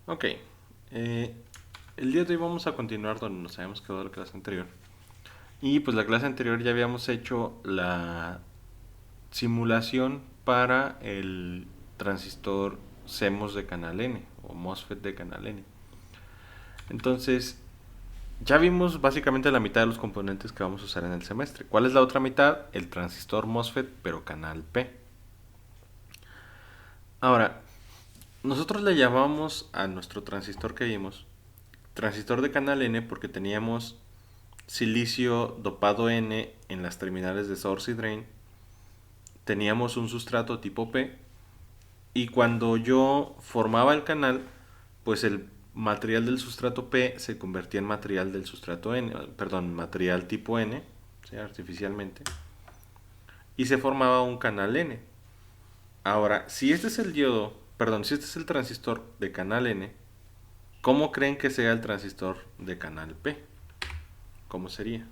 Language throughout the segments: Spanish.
Ok. eh, el día de hoy vamos a continuar donde nos habíamos quedado la clase anterior. Y pues la clase anterior ya habíamos hecho la simulación para el transistor CMOS de canal N o MOSFET de canal N. Entonces, ya vimos básicamente la mitad de los componentes que vamos a usar en el semestre. ¿Cuál es la otra mitad? El transistor MOSFET, pero canal P. Ahora, nosotros le llamamos a nuestro transistor que vimos transistor de canal N porque teníamos silicio dopado N en las terminales de source y drain, teníamos un sustrato tipo P y cuando yo formaba el canal, pues el material del sustrato P se convertía en material del sustrato N, perdón, material tipo N, ¿sí? Artificialmente, y se formaba un canal N. Ahora, si este es el diodo, perdón, si este es el transistor de canal N, ¿cómo creen que sea el transistor de canal P? ¿Cómo sería?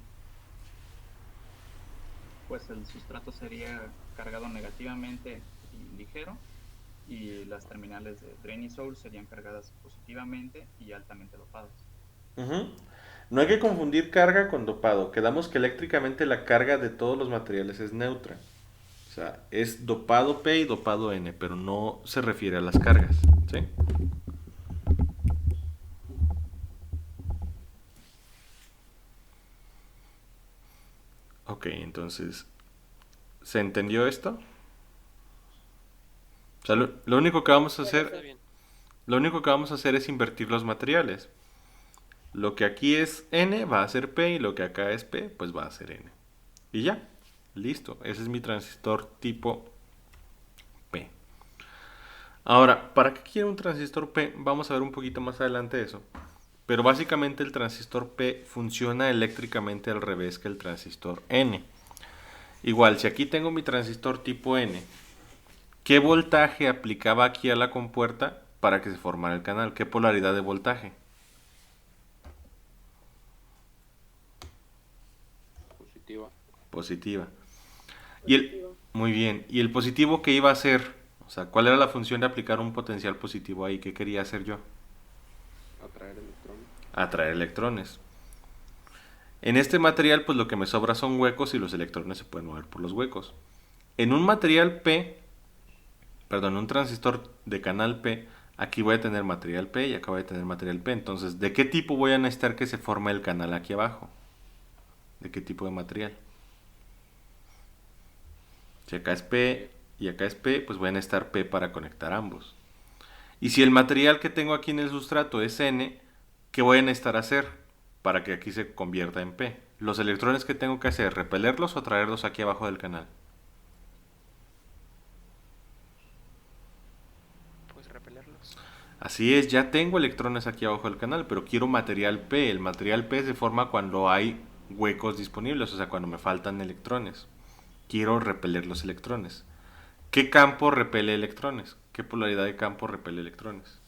Pues el sustrato sería cargado negativamente y ligero, y las terminales de drain y source serían cargadas positivamente y altamente dopadas. Ujú. No hay que confundir carga con dopado. Quedamos que eléctricamente la carga de todos los materiales es neutra. O sea, es dopado P y dopado N, pero no se refiere a las cargas. ¿Sí? Ok, entonces, ¿se entendió esto? O sea, lo único que vamos a Sí, está hacer, bien. lo único que vamos a hacer es invertir los materiales. Lo que aquí es N va a ser P y lo que acá es P, pues va a ser N. Y ya, listo. Ese es mi transistor tipo P. Ahora, ¿para qué quiero un transistor P? Vamos a ver un poquito más adelante eso. Pero básicamente el transistor P funciona eléctricamente al revés que el transistor N. Igual, si aquí tengo mi transistor tipo N, ¿qué voltaje aplicaba aquí a la compuerta para que se formara el canal? ¿Qué polaridad de voltaje? Positiva. Positiva. Y el, Positivo. muy bien. ¿Y el positivo qué iba a hacer? O sea, ¿cuál era la función de aplicar un potencial positivo ahí? ¿Qué quería hacer yo? Atraer electrones. Atraer electrones. En este material, pues lo que me sobra son huecos y los electrones se pueden mover por los huecos. En un material P, perdón, un transistor de canal P, aquí voy a tener material P y acá voy a tener material P. Entonces, ¿de qué tipo voy a necesitar que se forme el canal aquí abajo? ¿De qué tipo de material? Si acá es P y acá es P, pues voy a necesitar P para conectar ambos. Y si el material que tengo aquí en el sustrato es N, ¿qué voy a necesitar hacer para que aquí se convierta en P? Los electrones que tengo que hacer, repelerlos o traerlos aquí abajo del canal. Pues repelerlos. Así es, ya tengo electrones aquí abajo del canal, pero quiero material P. El material P se forma cuando hay huecos disponibles, o sea, cuando me faltan electrones. Quiero repeler los electrones. ¿Qué campo repele electrones? ¿Qué polaridad de campo repele electrones?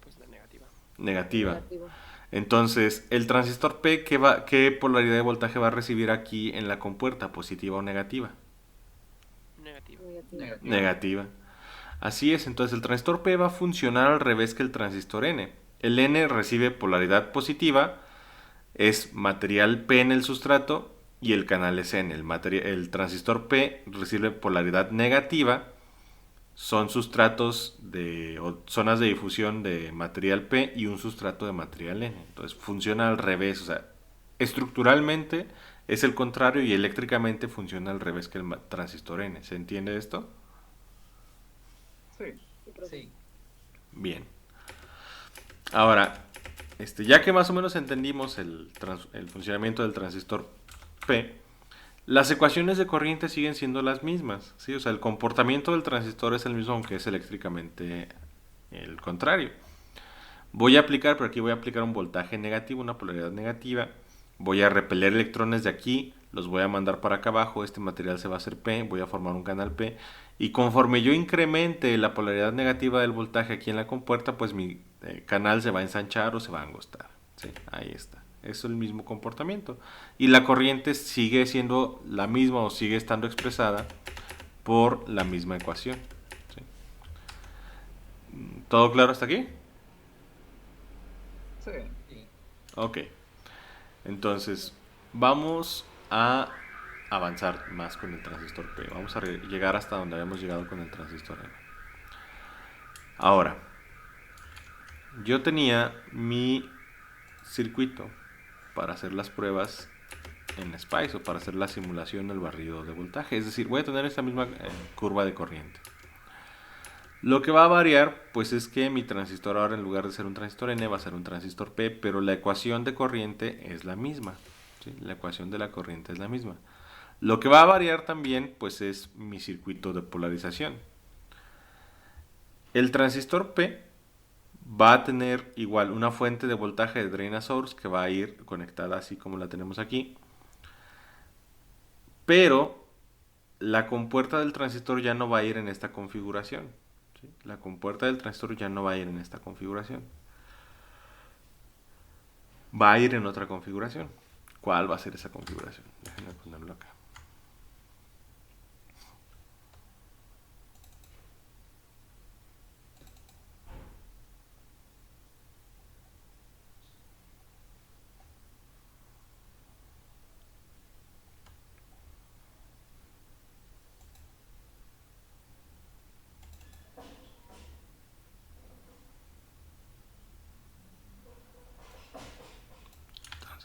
Pues la negativa. Negativa. Negativo. Entonces, el transistor P, ¿qué polaridad de voltaje va a recibir aquí en la compuerta? ¿Positiva o negativa? Negativa. Negativo. Negativa. Negativa. Así es, entonces el transistor P va a funcionar al revés que el transistor N. El N recibe polaridad positiva, es material P en el sustrato y el canal es N. El transistor P recibe polaridad negativa, son sustratos o zonas de difusión de material P y un sustrato de material N. Entonces funciona al revés, o sea, estructuralmente es el contrario y eléctricamente funciona al revés que el transistor N. ¿Se entiende esto? Sí. Sí, profe. Bien. Ahora, ya que más o menos entendimos el funcionamiento del transistor P, las ecuaciones de corriente siguen siendo las mismas, ¿sí? O sea, el comportamiento del transistor es el mismo, aunque es eléctricamente el contrario. Voy a aplicar, pero aquí voy a aplicar un voltaje negativo, una polaridad negativa. Voy a repeler electrones de aquí, los voy a mandar para acá abajo, este material se va a hacer P, voy a formar un canal P. Y conforme yo incremente la polaridad negativa del voltaje aquí en la compuerta, pues mi canal se va a ensanchar o se va a angostar. ¿Sí? Ahí está. Es el mismo comportamiento. Y la corriente sigue siendo la misma o sigue estando expresada por la misma ecuación. ¿Sí? ¿Todo claro hasta aquí? Sí. Sí. Ok. Entonces, vamos a avanzar más con el transistor P. Vamos a llegar hasta donde habíamos llegado con el transistor N. Ahora, yo tenía mi circuito para hacer las pruebas en Spice o para hacer la simulación del barrido de voltaje. Es decir, voy a tener esta misma curva de corriente. Lo que va a variar, pues es que mi transistor ahora en lugar de ser un transistor N va a ser un transistor P, pero la ecuación de corriente es la misma. ¿Sí? La ecuación de la corriente es la misma. Lo que va a variar también, pues es mi circuito de polarización. El transistor P va a tener igual una fuente de voltaje de drain a source que va a ir conectada así como la tenemos aquí. Pero la compuerta del transistor ya no va a ir en esta configuración. ¿Sí? La compuerta del transistor ya no va a ir en esta configuración. Va a ir en otra configuración. ¿Cuál va a ser esa configuración? Déjenme ponerlo acá.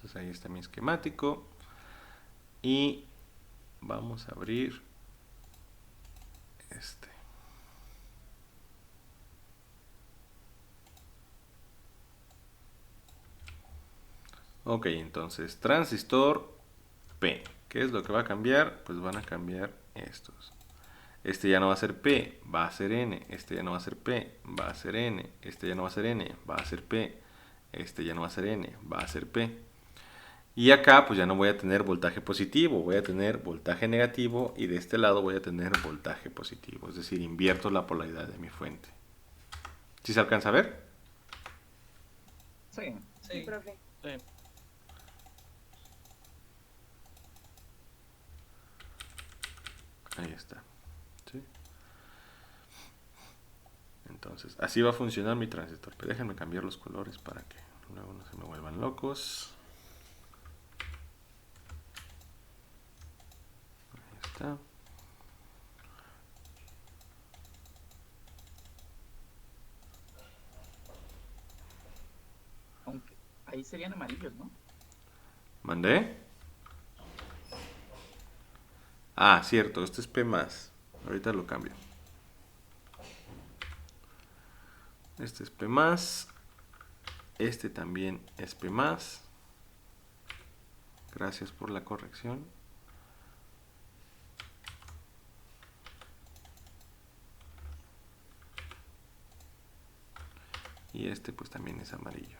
Entonces ahí está mi esquemático. Y vamos a abrir este. Ok, entonces transistor P. ¿Qué es lo que va a cambiar? Pues van a cambiar estos. Este ya no va a ser P, va a ser N. Este ya no va a ser P, va a ser N. Este ya no va a ser N, va a ser P. Este ya no va a ser N, va a ser P. Y acá pues ya no voy a tener voltaje positivo, voy a tener voltaje negativo y de este lado voy a tener voltaje positivo. Es decir, invierto la polaridad de mi fuente. ¿Sí se alcanza a ver? Sí. Sí. Profe. Sí. Ahí está. ¿Sí? Entonces, así va a funcionar mi transistor. Pero déjenme cambiar los colores para que luego no se me vuelvan locos. Ahí está. Aunque ahí serían amarillos, ¿no? ¿Mandé? Ah, cierto, este es P+. Ahorita lo cambio. Este es P+. Este también es P+. Gracias por la corrección. Y este pues también es amarillo.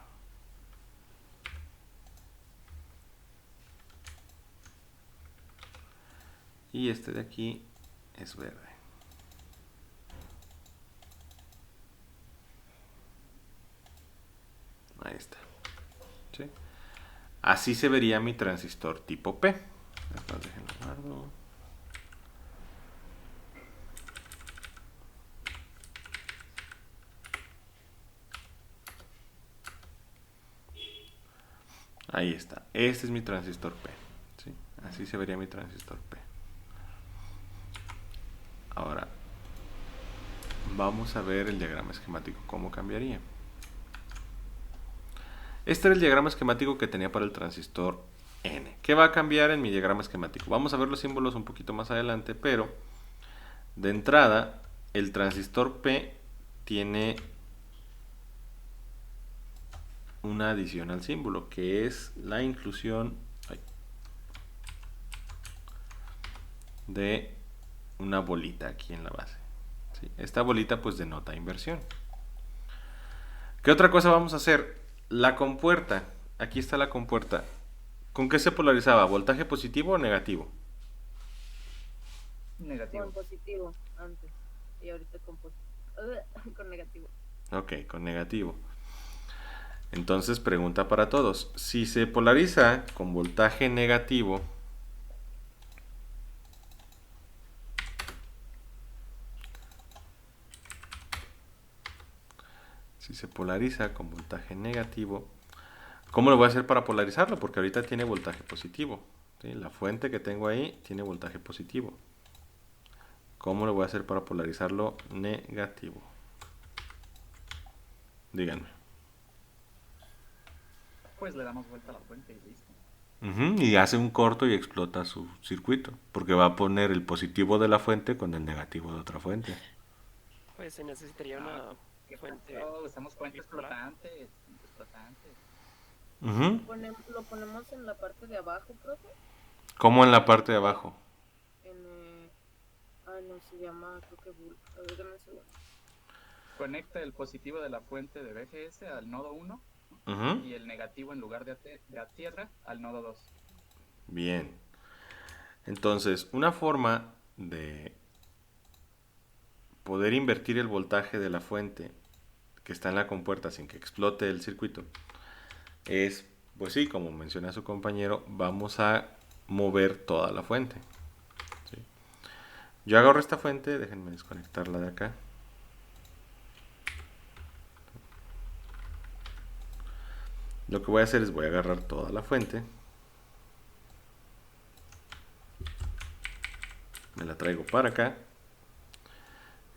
Y este de aquí es verde. Ahí está. ¿Sí? Así se vería mi transistor tipo P. Después déjenlo guardo. Ahí está. Este es mi transistor P. ¿Sí? Así se vería mi transistor P. Ahora, vamos a ver el diagrama esquemático, cómo cambiaría. Este era el diagrama esquemático que tenía para el transistor N. ¿Qué va a cambiar en mi diagrama esquemático? Vamos a ver los símbolos un poquito más adelante, pero de entrada, el transistor P tiene una adición al símbolo, que es la inclusión de una bolita aquí en la base. ¿Sí? Esta bolita pues denota inversión. ¿Qué otra cosa vamos a hacer? La compuerta, aquí está la compuerta. ¿Con qué se polarizaba? ¿Voltaje positivo o negativo? Negativo. Con positivo antes. Y ahorita con negativo. Ok, con negativo. Entonces, pregunta para todos. Si se polariza con voltaje negativo, ¿Cómo lo voy a hacer para polarizarlo? Porque ahorita tiene voltaje positivo. ¿Sí? La fuente que tengo ahí tiene voltaje positivo. ¿Cómo lo voy a hacer para polarizarlo negativo? Díganme. Pues le damos vuelta a la fuente y listo. Y hace un corto y explota su circuito. Porque va a poner el positivo de la fuente con el negativo de otra fuente. Pues se necesitaría Ah, una ¿qué fuente pasó? Usamos fuentes bipolar. flotantes. Fuentes flotantes. Ujú. Lo ponemos en la parte de abajo, profe. ¿Cómo en la parte de abajo? En, no, se llama, creo que a ver, dame un segundo. Conecta el positivo de la fuente de BGS al nodo 1 Ujú. y el negativo en lugar de a tierra al nodo 2. Bien. Entonces, una forma de poder invertir el voltaje de la fuente que está en la compuerta sin que explote el circuito es, pues sí, como menciona su compañero, vamos a mover toda la fuente. ¿Sí? Yo agarro esta fuente, déjenme desconectarla de acá. Lo que voy a hacer es voy a agarrar toda la fuente, me la traigo para acá,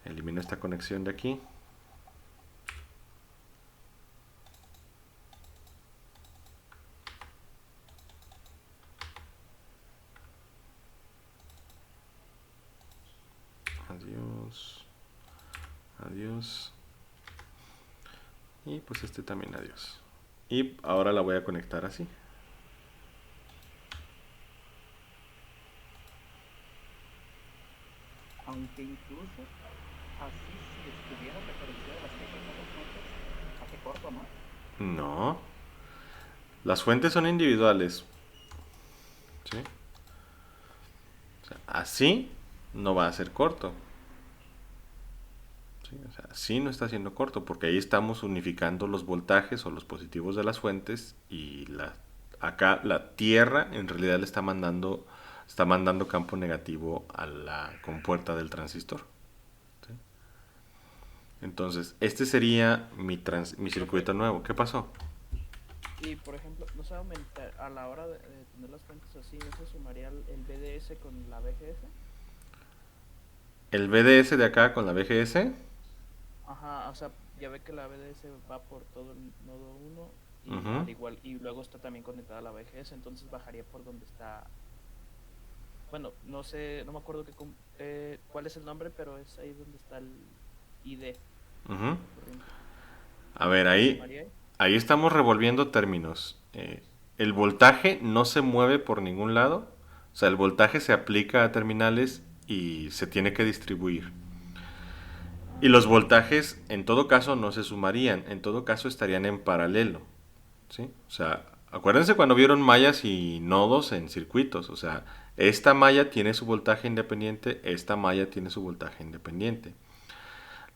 elimino esta conexión de aquí. Adiós. Adiós. Y pues este también adiós. Y ahora la voy a conectar así. Aunque incluso así, si estuviera referenciada las teclas de las fuentes, hace corto, ¿no? No. Las fuentes son individuales. ¿Sí? O sea, así no va a ser corto. ¿Sí? O sea, así no está siendo corto porque ahí estamos unificando los voltajes o los positivos de las fuentes y acá la Tierra en realidad le está mandando campo negativo a la compuerta del transistor. ¿Sí? Entonces, este sería mi Profe, circuito nuevo. ¿Qué pasó? y por ejemplo, ¿no se va a aumentar a la hora de tener las fuentes así? ¿No se sumaría el BDS con la BGS? El BDS de acá con la BGS. Ajá, o sea, ya ve que la BDS va por todo el nodo 1 y Ujú. al igual, y luego está también conectada a la BGS, entonces bajaría por donde está. Bueno, no sé, no me acuerdo cuál es el nombre, pero es ahí donde está el ID Ujú. de corriente. A ver, ¿Se ahí, sumaría ahí? ahí estamos revolviendo términos. El voltaje no se mueve por ningún lado. O sea, el voltaje se aplica a terminales y se tiene que distribuir. Y Ah, los voltajes, en todo caso, no se sumarían. En todo caso, estarían en paralelo. ¿Sí? O sea, acuérdense cuando vieron mallas y nodos en circuitos. O sea, esta malla tiene su voltaje independiente, esta malla tiene su voltaje independiente.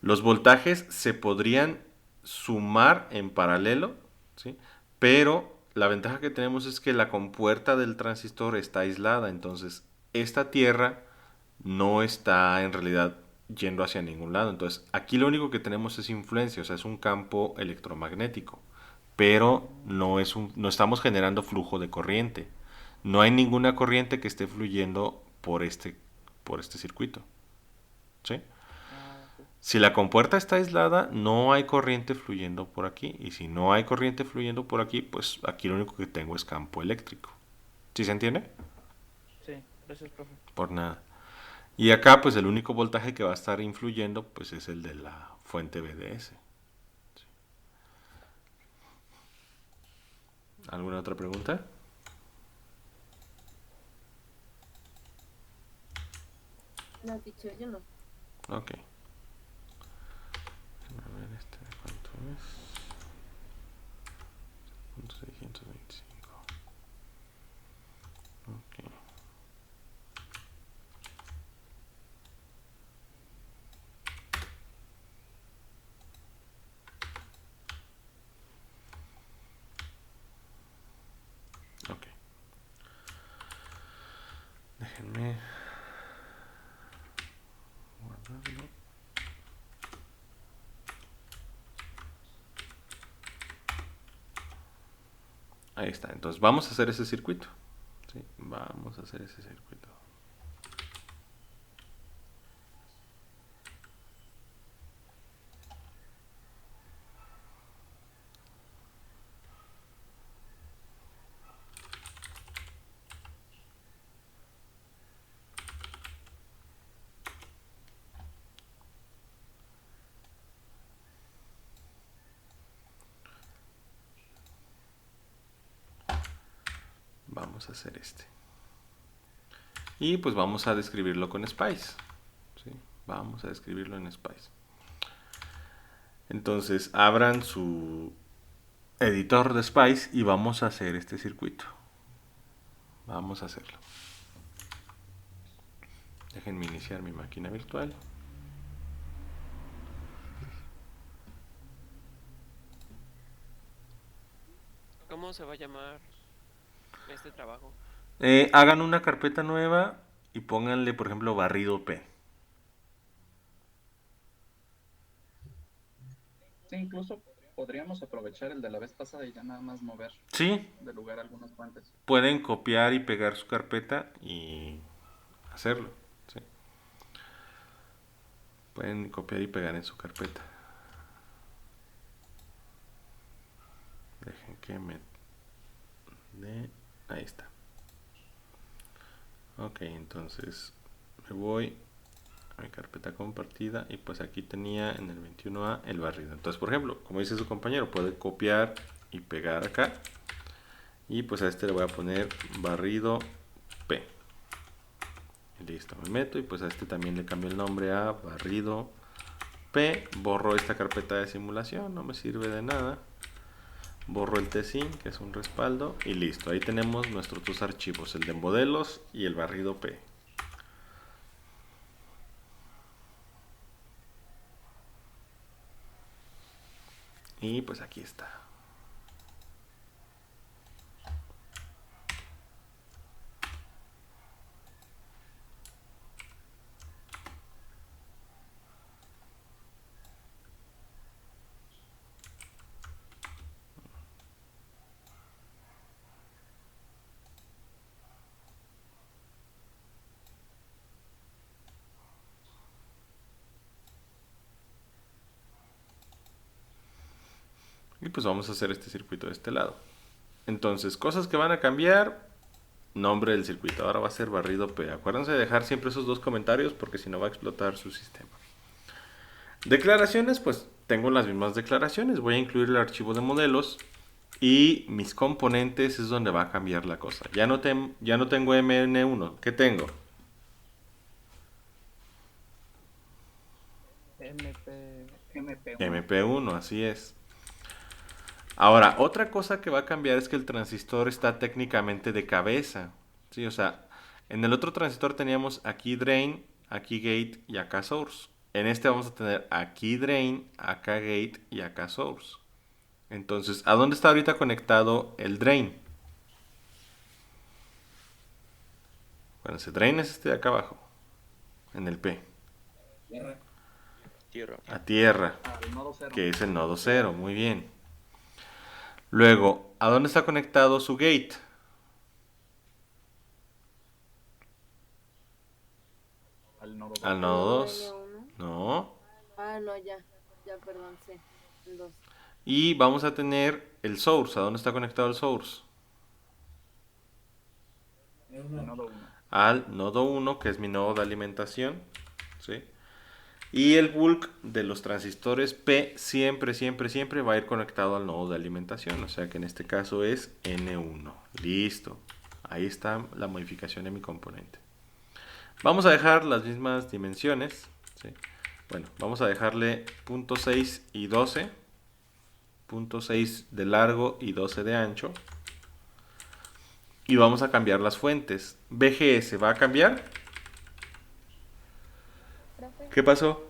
Los voltajes se podrían sumar en paralelo, ¿sí? Pero la ventaja que tenemos es que la compuerta del transistor está aislada, entonces esta tierra no está en realidad yendo hacia ningún lado. Entonces aquí lo único que tenemos es influencia, o sea, es un campo electromagnético, pero no estamos generando flujo de corriente. No hay ninguna corriente que esté fluyendo por este circuito. ¿Sí? ok. Si la compuerta está aislada, no hay corriente fluyendo por aquí. Y si no hay corriente fluyendo por aquí, pues aquí lo único que tengo es campo eléctrico. ¿Sí se entiende? Sí, gracias, profe. Por nada. Y acá, pues el único voltaje que va a estar influyendo, pues es el de la fuente BDS. ¿Alguna otra pregunta? No, teacher, yo no. Ok. A ver, este, ¿cuánto es? 625. Ok. Ok. Déjenme guardarlo. Ahí está. Entonces vamos a hacer ese circuito. ¿Sí? Vamos a hacer ese circuito. Vamos a hacer este. Y pues vamos a describirlo con Spice. ¿Sí? Vamos a describirlo en Spice. Entonces abran su editor de Spice y vamos a hacer este circuito. Vamos a hacerlo. Déjenme iniciar mi máquina virtual. ¿Cómo se va a llamar este trabajo? Hagan una carpeta nueva y pónganle, por ejemplo, barrido P. Sí, incluso podríamos aprovechar el de la vez pasada y ya nada más mover Sí, de lugar algunas fuentes. pueden copiar y pegar su carpeta y hacerlo. ¿Sí? Pueden copiar y pegar en su carpeta. Dejen que me ahí está. Ok, entonces me voy a mi carpeta compartida y pues aquí tenía en el 21A el barrido. Entonces, por ejemplo, como dice su compañero, puede copiar y pegar acá. Y pues a este le voy a poner barrido P. Listo, me meto y pues a este también le cambio el nombre a barrido P. Borro esta carpeta de simulación, no me sirve de nada. Borro el tsync, que es un respaldo, y listo. Ahí tenemos nuestros dos archivos, el de modelos y el barrido P. Y pues aquí está. Y pues vamos a hacer este circuito de este lado. Entonces, cosas que van a cambiar. Nombre del circuito. Ahora va a ser barrido P. Acuérdense de dejar siempre esos dos comentarios porque si no va a explotar su sistema. Declaraciones, pues tengo las mismas declaraciones. Voy a incluir el archivo de modelos. Y mis componentes es donde va a cambiar la cosa. Ya no tengo MN1. ¿Qué tengo? MP1. MP1, así es. Ahora, otra cosa que va a cambiar es que el transistor está técnicamente de cabeza. ¿Sí? O sea, en el otro transistor teníamos aquí drain, aquí gate y acá source. En este vamos a tener aquí drain, acá gate y acá source. Entonces, ¿a dónde está ahorita conectado el drain? Bueno, ese drain es este de acá abajo, en el P. Tierra. A tierra, Al nodo 0. que es el nodo 0, muy bien. Luego, ¿a dónde está conectado su gate? Al nodo 2. Al nodo N1. 2. No. Ah, no, ya. Ya, perdón, sí. El 2. Y vamos a tener el source. ¿A dónde está conectado el source? Al nodo 1. Al nodo 1, que es mi nodo de alimentación. ¿Sí? Y el bulk de los transistores P siempre, siempre, siempre va a ir conectado al nodo de alimentación. O sea que en este caso es N1. Listo. Ahí está la modificación de mi componente. Vamos a dejar las mismas dimensiones. ¿Sí? Bueno, vamos a dejarle 0.6 y 12. 0.6 de largo y 12 de ancho. Y vamos a cambiar las fuentes. BGS va a cambiar. Profe, ¿Qué pasó?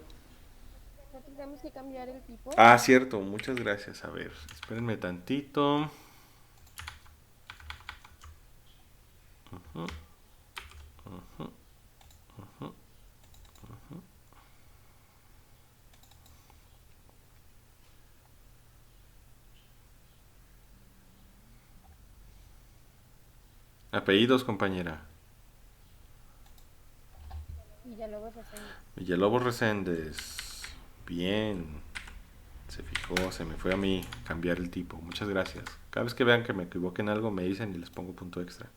¿no tendremos que cambiar el tipo? Ah, cierto, muchas gracias. A ver, espérenme tantito. Ujú, ujú, ujú, ujú. Apellidos, compañera. Villalobos Reséndiz. Villalobos Reséndez. Bien. Se fijó, se me fue a mí cambiar el tipo. Muchas gracias. Cada vez que vean que me equivoque en algo, me dicen y les pongo punto extra.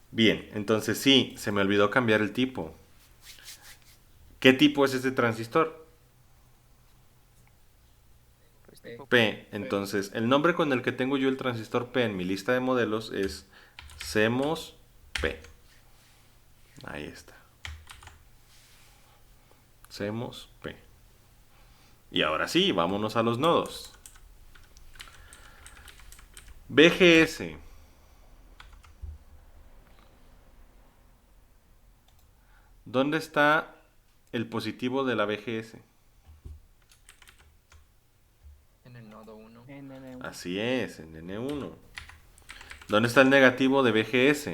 Bien, entonces sí, se me olvidó cambiar el tipo. ¿Qué tipo es este transistor? Pues tipo P. Entonces, el nombre con el que tengo yo el transistor P en mi lista de modelos es CMOS P. Ahí está. CMOS P. Y ahora sí, vámonos a los nodos. BGS. ¿Dónde está el positivo de la BGS? En el nodo 1. En N1. Así es, en N1. ¿Dónde está el negativo de BGS?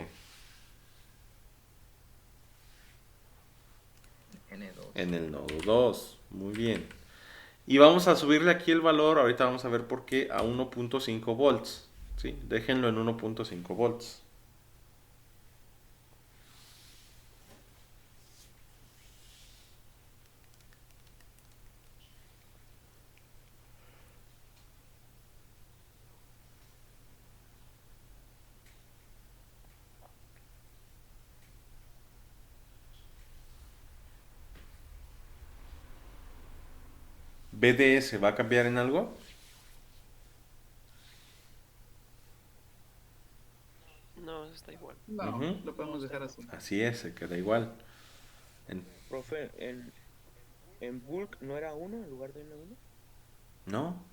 N2. En el nodo 2. Muy bien. Y vamos a subirle aquí el valor, ahorita vamos a ver por qué, a 1.5 volts. ¿Sí? Déjenlo en 1.5 volts. ¿BDS va a cambiar en algo? No, está igual. No, Ujú. lo podemos dejar así. Así es, se queda igual. Profe, en bulk no era 1 en lugar de N1. ¿No?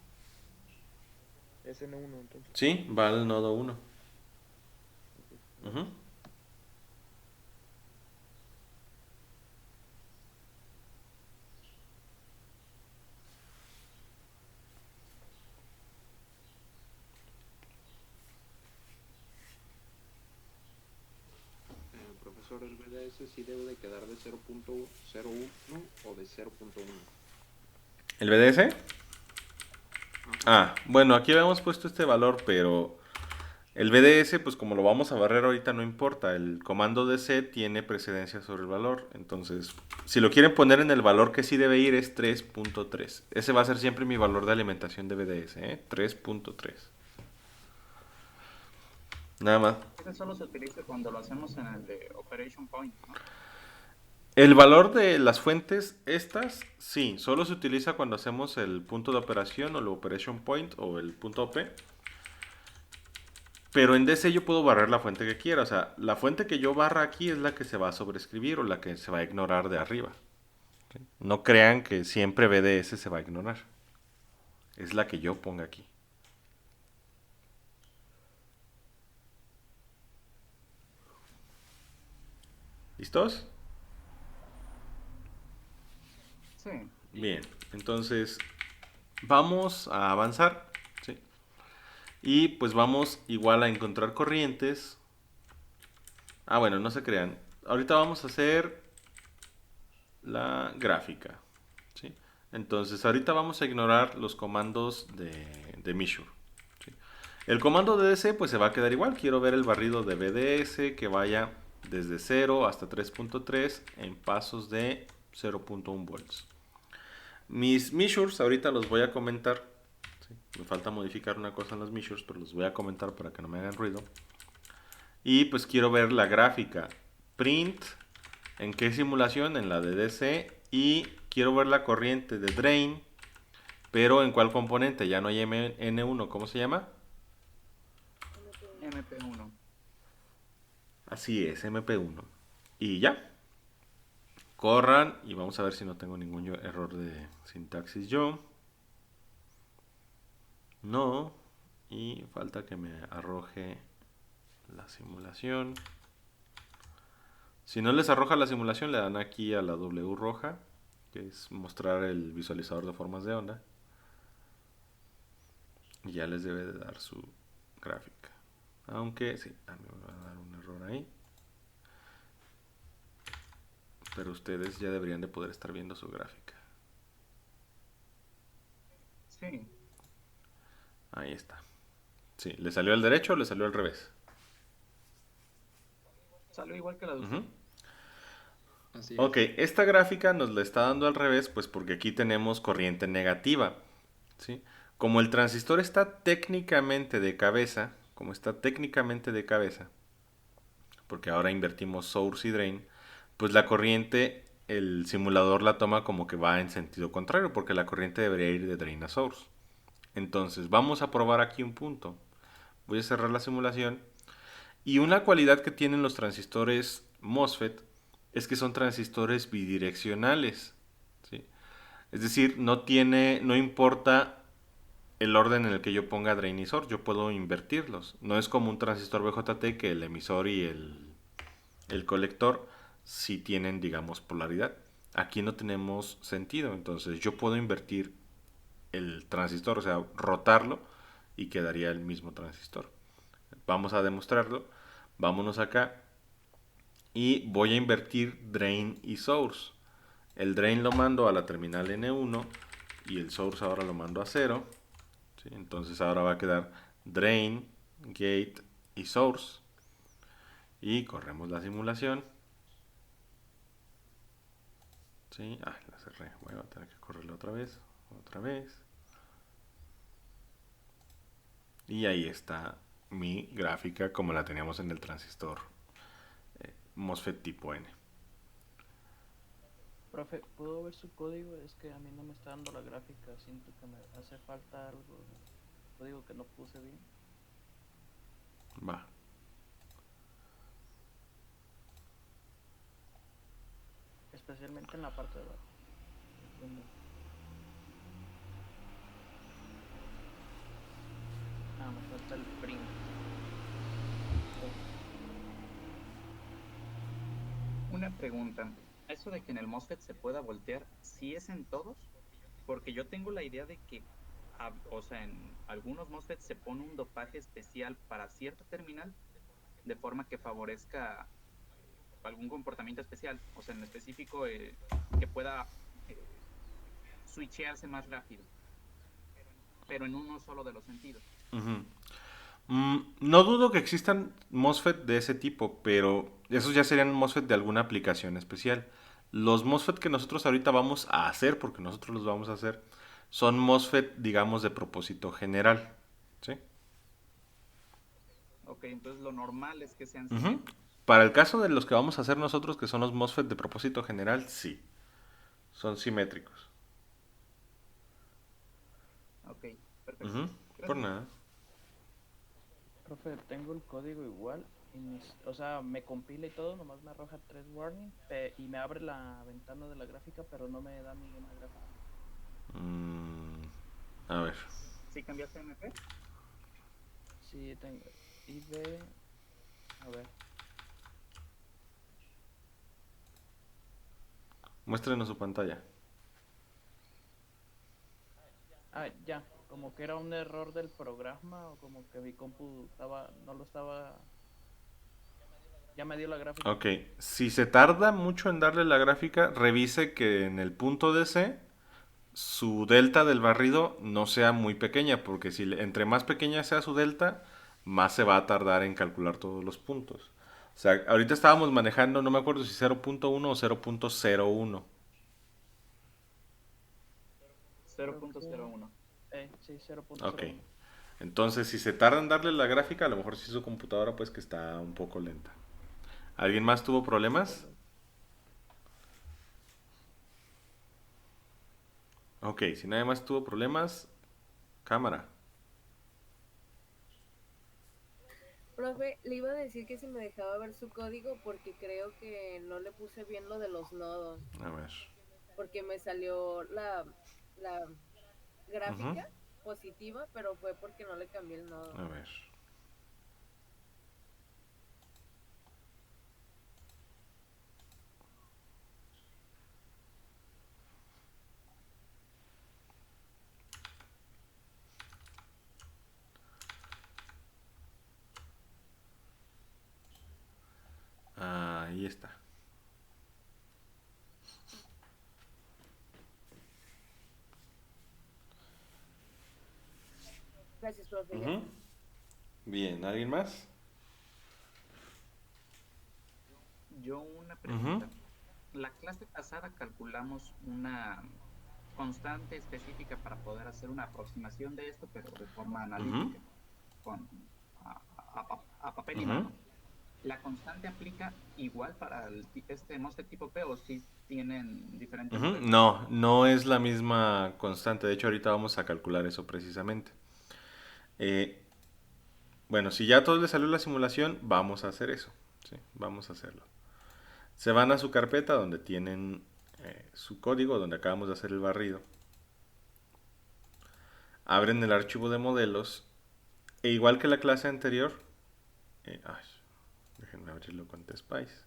Es N1 entonces. Sí, va al nodo 1. Profesor, el BDS sí debe de quedar de 0.01 o de 0.1. ¿El BDS? Ah, bueno, aquí habíamos puesto este valor, pero el BDS, pues como lo vamos a barrer ahorita, no importa. El comando DC tiene precedencia sobre el valor. Entonces, si lo quieren poner en el valor que sí debe ir es 3.3. Ese va a ser siempre mi valor de alimentación de BDS, ¿eh? 3.3. Nada más. Ese solo se utiliza cuando lo hacemos en el de Operation Point, ¿no? El valor de las fuentes, estas, sí, solo se utiliza cuando hacemos el punto de operación o el operation point o el punto OP. Pero en DC yo puedo barrer la fuente que quiera. O sea, la fuente que yo barra aquí es la que se va a sobreescribir o la que se va a ignorar de arriba. ¿Sí? No crean que siempre BDS se va a ignorar. Es la que yo ponga aquí. ¿Listos? Sí. Bien, entonces vamos a avanzar. ¿Sí? Y pues vamos igual a encontrar corrientes. Ah, bueno, no se crean. Ahorita vamos a hacer la gráfica. ¿Sí? Entonces ahorita vamos a ignorar los comandos de measure. ¿Sí? El comando de DC pues se va a quedar igual. Quiero ver el barrido de BDS que vaya desde 0 hasta 3.3 en pasos de 0.1 volts. Mis measures ahorita los voy a comentar. ¿Sí? Me falta modificar una cosa en los measures, pero los voy a comentar para que no me hagan ruido. Y pues quiero ver la gráfica. Print, ¿en qué simulación? En la de DC. Y quiero ver la corriente de drain, pero ¿en cuál componente? Ya no hay N1, ¿cómo se llama? MP1. Así es, MP1. Y ya. Corran y vamos a ver si no tengo ningún error de sintaxis yo. No. Y falta que me arroje la simulación. Si no les arroja la simulación, le dan aquí a la W roja, que es mostrar el visualizador de formas de onda. Y ya les debe de dar su gráfica. Aunque sí, a mí me va a dar un error ahí. Pero ustedes ya deberían de poder estar viendo su gráfica. Sí. Ahí está. Sí, ¿le salió al derecho o le salió al revés? Salió igual que la de usted. Ujú. Así es. Ok, esta gráfica nos la está dando al revés, pues porque aquí tenemos corriente negativa, ¿sí? Como el transistor está técnicamente de cabeza, como está técnicamente de cabeza, porque ahora invertimos source y drain, pues la corriente, el simulador la toma como que va en sentido contrario, porque la corriente debería ir de drain a source. Entonces, vamos a probar aquí un punto. Voy a cerrar la simulación. Y una cualidad que tienen los transistores MOSFET es que son transistores bidireccionales, ¿sí? Es decir, no importa el orden en el que yo ponga drain y source, yo puedo invertirlos. No es como un transistor BJT que el emisor y el colector sí tienen, digamos, polaridad. Aquí no tenemos sentido, entonces yo puedo invertir el transistor, o sea, rotarlo y quedaría el mismo transistor. Vamos a demostrarlo. Vámonos acá y voy a invertir drain y source. El drain lo mando a la terminal N1 y el source ahora lo mando a 0. ¿Sí? Entonces ahora va a quedar drain, gate y source. Y corremos la simulación. ¿Sí? Ah, la cerré. Voy a tener que correrla otra vez. Otra vez. Y ahí está mi gráfica como la teníamos en el transistor MOSFET tipo N. Profe, ¿puedo ver su código? Es que a mí no me está dando la gráfica, siento que me hace falta algo, código que no puse bien, Va. especialmente en la parte de abajo. donde- Ah, me falta el print. Una pregunta. Eso de que en el MOSFET se pueda voltear, ¿sí es en todos? Porque yo tengo la idea de que, o sea, en algunos MOSFET se pone un dopaje especial para cierta terminal de forma que favorezca algún comportamiento especial, o sea, en específico que pueda eh, switchearse más rápido, pero en uno solo de los sentidos. Ujú. No dudo que existan MOSFET de ese tipo, pero esos ya serían MOSFET de alguna aplicación especial. Los MOSFET que nosotros ahorita vamos a hacer, porque nosotros los vamos a hacer, son MOSFET, digamos, de propósito general. ¿Sí? Ok, entonces lo normal es que sean Ujú. simétricos. Para el caso de los que vamos a hacer nosotros, que son los MOSFET de propósito general, sí, son simétricos. Ok, perfecto. Ujú. Por Gracias. nada. Profe, tengo el código igual, y o sea, me compila y todo, nomás me arroja 3 warning y me abre la ventana de la gráfica, pero no me da ninguna gráfica. Mm, a ver. ¿Sí cambiaste MP? Sí, tengo ID, a ver, Muéstrenos su pantalla. ya, como que era un error del programa o como que mi compu ya me dio la gráfica. Ok, si se tarda mucho en darle la gráfica, revise que en el punto DC su delta del barrido no sea muy pequeña, porque si entre más pequeña sea su delta, más se va a tardar en calcular todos los puntos. O sea, ahorita estábamos manejando, no me acuerdo si 0.1 o 0.01. 0.01. Sí, Ok, 0.01. entonces si se tarda en darle la gráfica, a lo mejor si su computadora pues que está un poco lenta. ¿Alguien más tuvo problemas? Ok, si nadie más tuvo problemas, cámara. Profe, le iba a decir que si me dejaba ver su código porque creo que no le puse bien lo de los nodos, A ver. porque me salió la Ujú. gráfica positiva, pero fue porque no le cambié el nodo. A ver. Ahí está. Gracias, profe, ya. Ujú. Bien, ¿alguien más? Yo una pregunta. La clase pasada calculamos una constante específica para poder hacer una aproximación de esto, pero de forma analítica, con a papel y Ujú. mano. ¿La constante aplica igual para este MOSFET tipo P o si tienen diferentes Ujú. niveles? No, no es la misma constante. De hecho, ahorita vamos a calcular eso precisamente. Eh, bueno, si ya a todos les salió la simulación, vamos a hacer eso. ¿Sí? Vamos a hacerlo. Se van a su carpeta donde tienen su código, donde acabamos de hacer el barrido. Abren el archivo de modelos. E igual que la clase anterior, déjenme abrirlo con TSpice.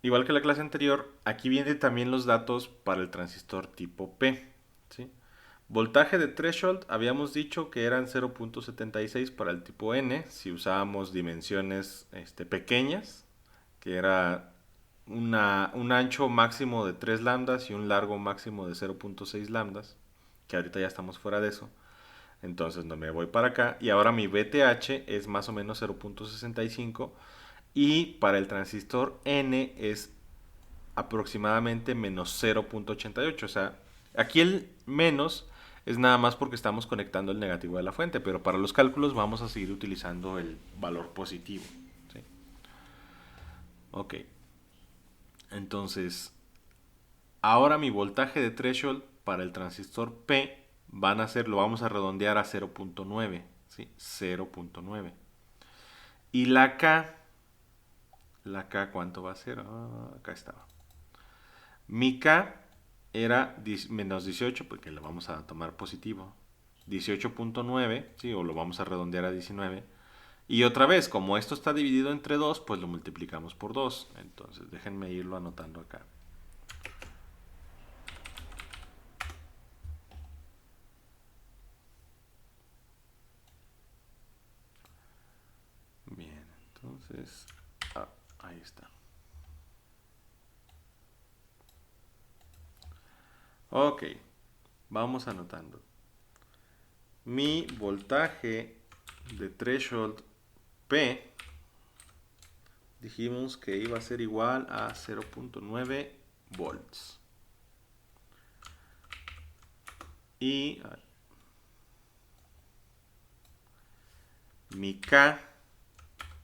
Igual que la clase anterior, aquí vienen también los datos para el transistor tipo P. ¿Sí? Voltaje de threshold, habíamos dicho que eran 0.76 para el tipo N, si usábamos dimensiones pequeñas, que era un ancho máximo de 3 lambdas y un largo máximo de 0.6 lambdas, que ahorita ya estamos fuera de eso. Entonces no me voy para acá y ahora mi BTH es más o menos 0.65 y para el transistor N es aproximadamente menos 0.88. O sea, aquí el menos es nada más porque estamos conectando el negativo de la fuente, pero para los cálculos vamos a seguir utilizando el valor positivo. ¿Sí? Ok. Entonces, ahora mi voltaje de threshold para el transistor P lo vamos a redondear a 0.9. ¿Sí? 0.9. Y la K, ¿cuánto va a ser? Acá estaba. Mi K era menos 18, porque lo vamos a tomar positivo. 18.9, ¿sí? O lo vamos a redondear a 19. Y otra vez, como esto está dividido entre 2, pues lo multiplicamos por 2. Entonces, déjenme irlo anotando acá. Bien, entonces, ahí está. Ok, vamos anotando. Mi voltaje de threshold P, dijimos que iba a ser igual a 0.9 volts. Y mi K,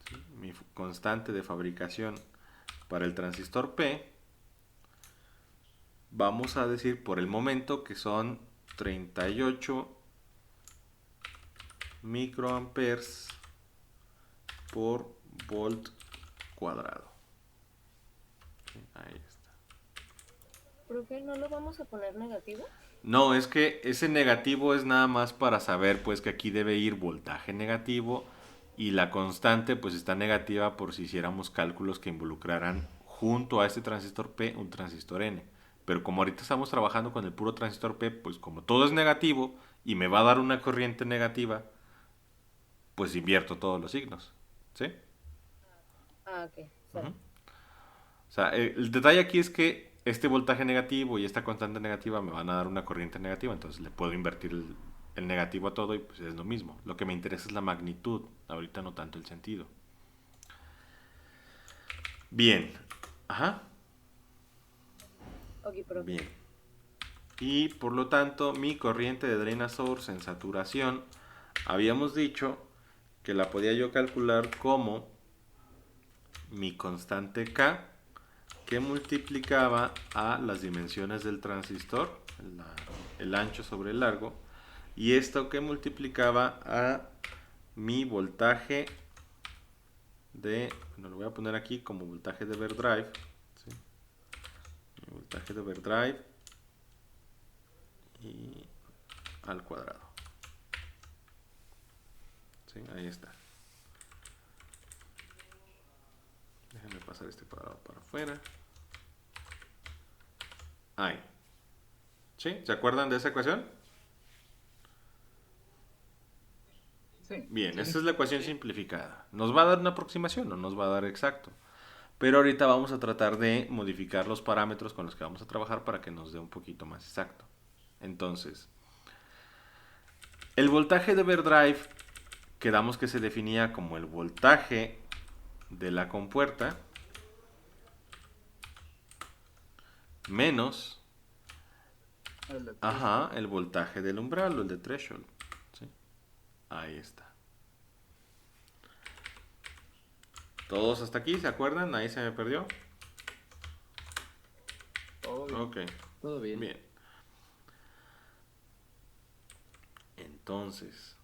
¿sí? Mi constante de fabricación para el transistor P, vamos a decir por el momento que son 38 microamperes por volt cuadrado. ¿Sí? Ahí está. Profe, ¿no lo vamos a poner negativo? No, es que ese negativo es nada más para saber pues que aquí debe ir voltaje negativo y la constante pues está negativa por si hiciéramos cálculos que involucraran junto a este transistor P un transistor N. Pero como ahorita estamos trabajando con el puro transistor P, pues como todo es negativo y me va a dar una corriente negativa, pues invierto todos los signos. ¿Sí? Ok, sale. Ujú. O sea, el detalle aquí es que este voltaje negativo y esta constante negativa me van a dar una corriente negativa, entonces le puedo invertir el negativo a todo y pues es lo mismo. Lo que me interesa es la magnitud, ahorita no tanto el sentido. Bien. Ajá. Ok, profe. Bien. Y por lo tanto, mi corriente de drain a source en saturación, habíamos dicho que la podía yo calcular como mi constante K que multiplicaba a las dimensiones del transistor, el ancho sobre el largo, y esto que multiplicaba a mi voltaje bueno, lo voy a poner aquí como voltaje de overdrive, ¿sí? Mi voltaje de overdrive y al cuadrado. ¿Sí? Ahí está. Déjenme pasar este cuadrado para afuera. Ahí. ¿Sí? ¿Se acuerdan de esa ecuación? Sí. Bien, Sí. esta es la ecuación simplificada. Nos va a dar una aproximación, no nos va a dar exacto. Pero ahorita vamos a tratar de modificar los parámetros con los que vamos a trabajar para que nos dé un poquito más exacto. Entonces, el voltaje de overdrive quedamos que se definía como el voltaje de la compuerta menos, ajá, el voltaje del umbral o el de threshold. ¿Sí? Ahí está. ¿Todos hasta aquí? ¿Se acuerdan? Ahí se me perdió. Todo bien. Ok, Todo bien. bien. Entonces,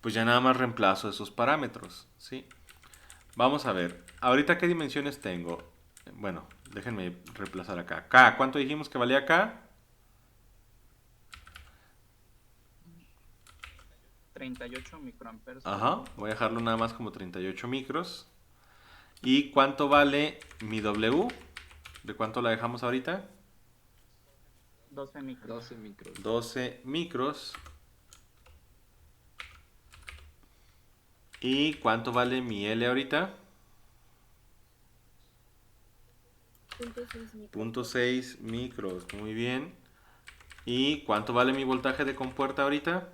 pues ya nada más reemplazo esos parámetros, ¿sí? Vamos a ver, ahorita qué dimensiones tengo. Bueno, déjenme reemplazar acá. K, ¿cuánto dijimos que valía K? 38 microamperes. Ajá, voy a dejarlo nada más como 38 micros. ¿Y cuánto vale mi W? ¿De cuánto la dejamos ahorita? 12 micros. 12 micros. 12 micros. ¿Y cuánto vale mi L ahorita? .6 .6 micros, muy bien. ¿Y cuánto vale mi voltaje de compuerta ahorita?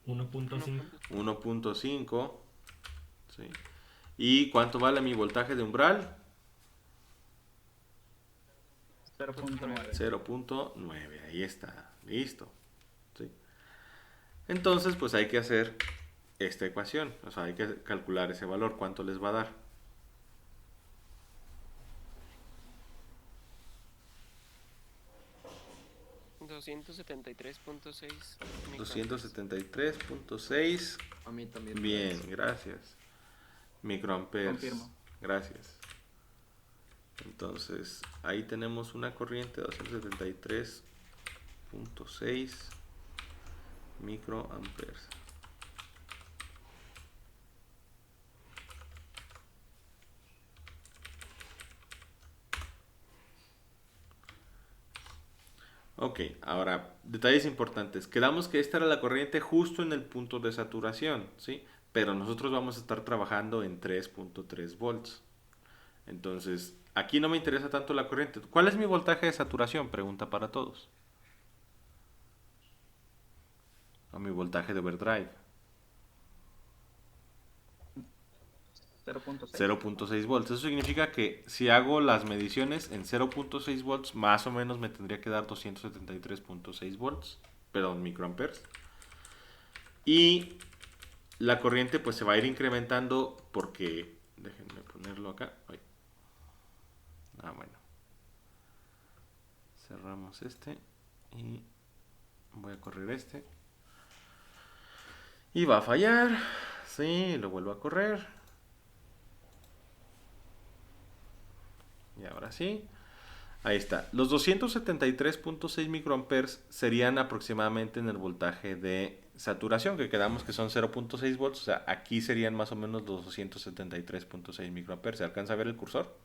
1.5. 1.5. ¿Sí? ¿Y cuánto vale mi voltaje de umbral? 0.9. 0.9. Ahí está. Listo. ¿Sí? Entonces, pues hay que hacer esta ecuación. O sea, hay que calcular ese valor. ¿Cuánto les va a dar? $273.6 microamperes. 273.6. A mí también. me Bien, parece. gracias. Microamperes. Confirmo. Gracias. Entonces, ahí tenemos una corriente de 273.6 microamperes. Ok, ahora, detalles importantes. Quedamos que esta era la corriente justo en el punto de saturación, ¿sí? Pero nosotros vamos a estar trabajando en 3.3 volts. Entonces, aquí no me interesa tanto la corriente. ¿Cuál es mi voltaje de saturación? Pregunta para todos. O mi voltaje de overdrive. 0.6. 0.6 volts. Eso significa que si hago las mediciones en 0.6 volts, más o menos me tendría que dar 273.6 volts, perdón, microamperes. Y la corriente pues se va a ir incrementando porque, déjenme ponerlo acá. Ay. Bueno. Cerramos este y voy a correr este. Y va a fallar. Sí, lo vuelvo a correr. Y ahora sí. Ahí está. Los 273.6 microamperes serían aproximadamente en el voltaje de saturación, que quedamos que son 0.6 volts. O sea, aquí serían más o menos los 273.6 microamperes. ¿Se alcanza a ver el cursor?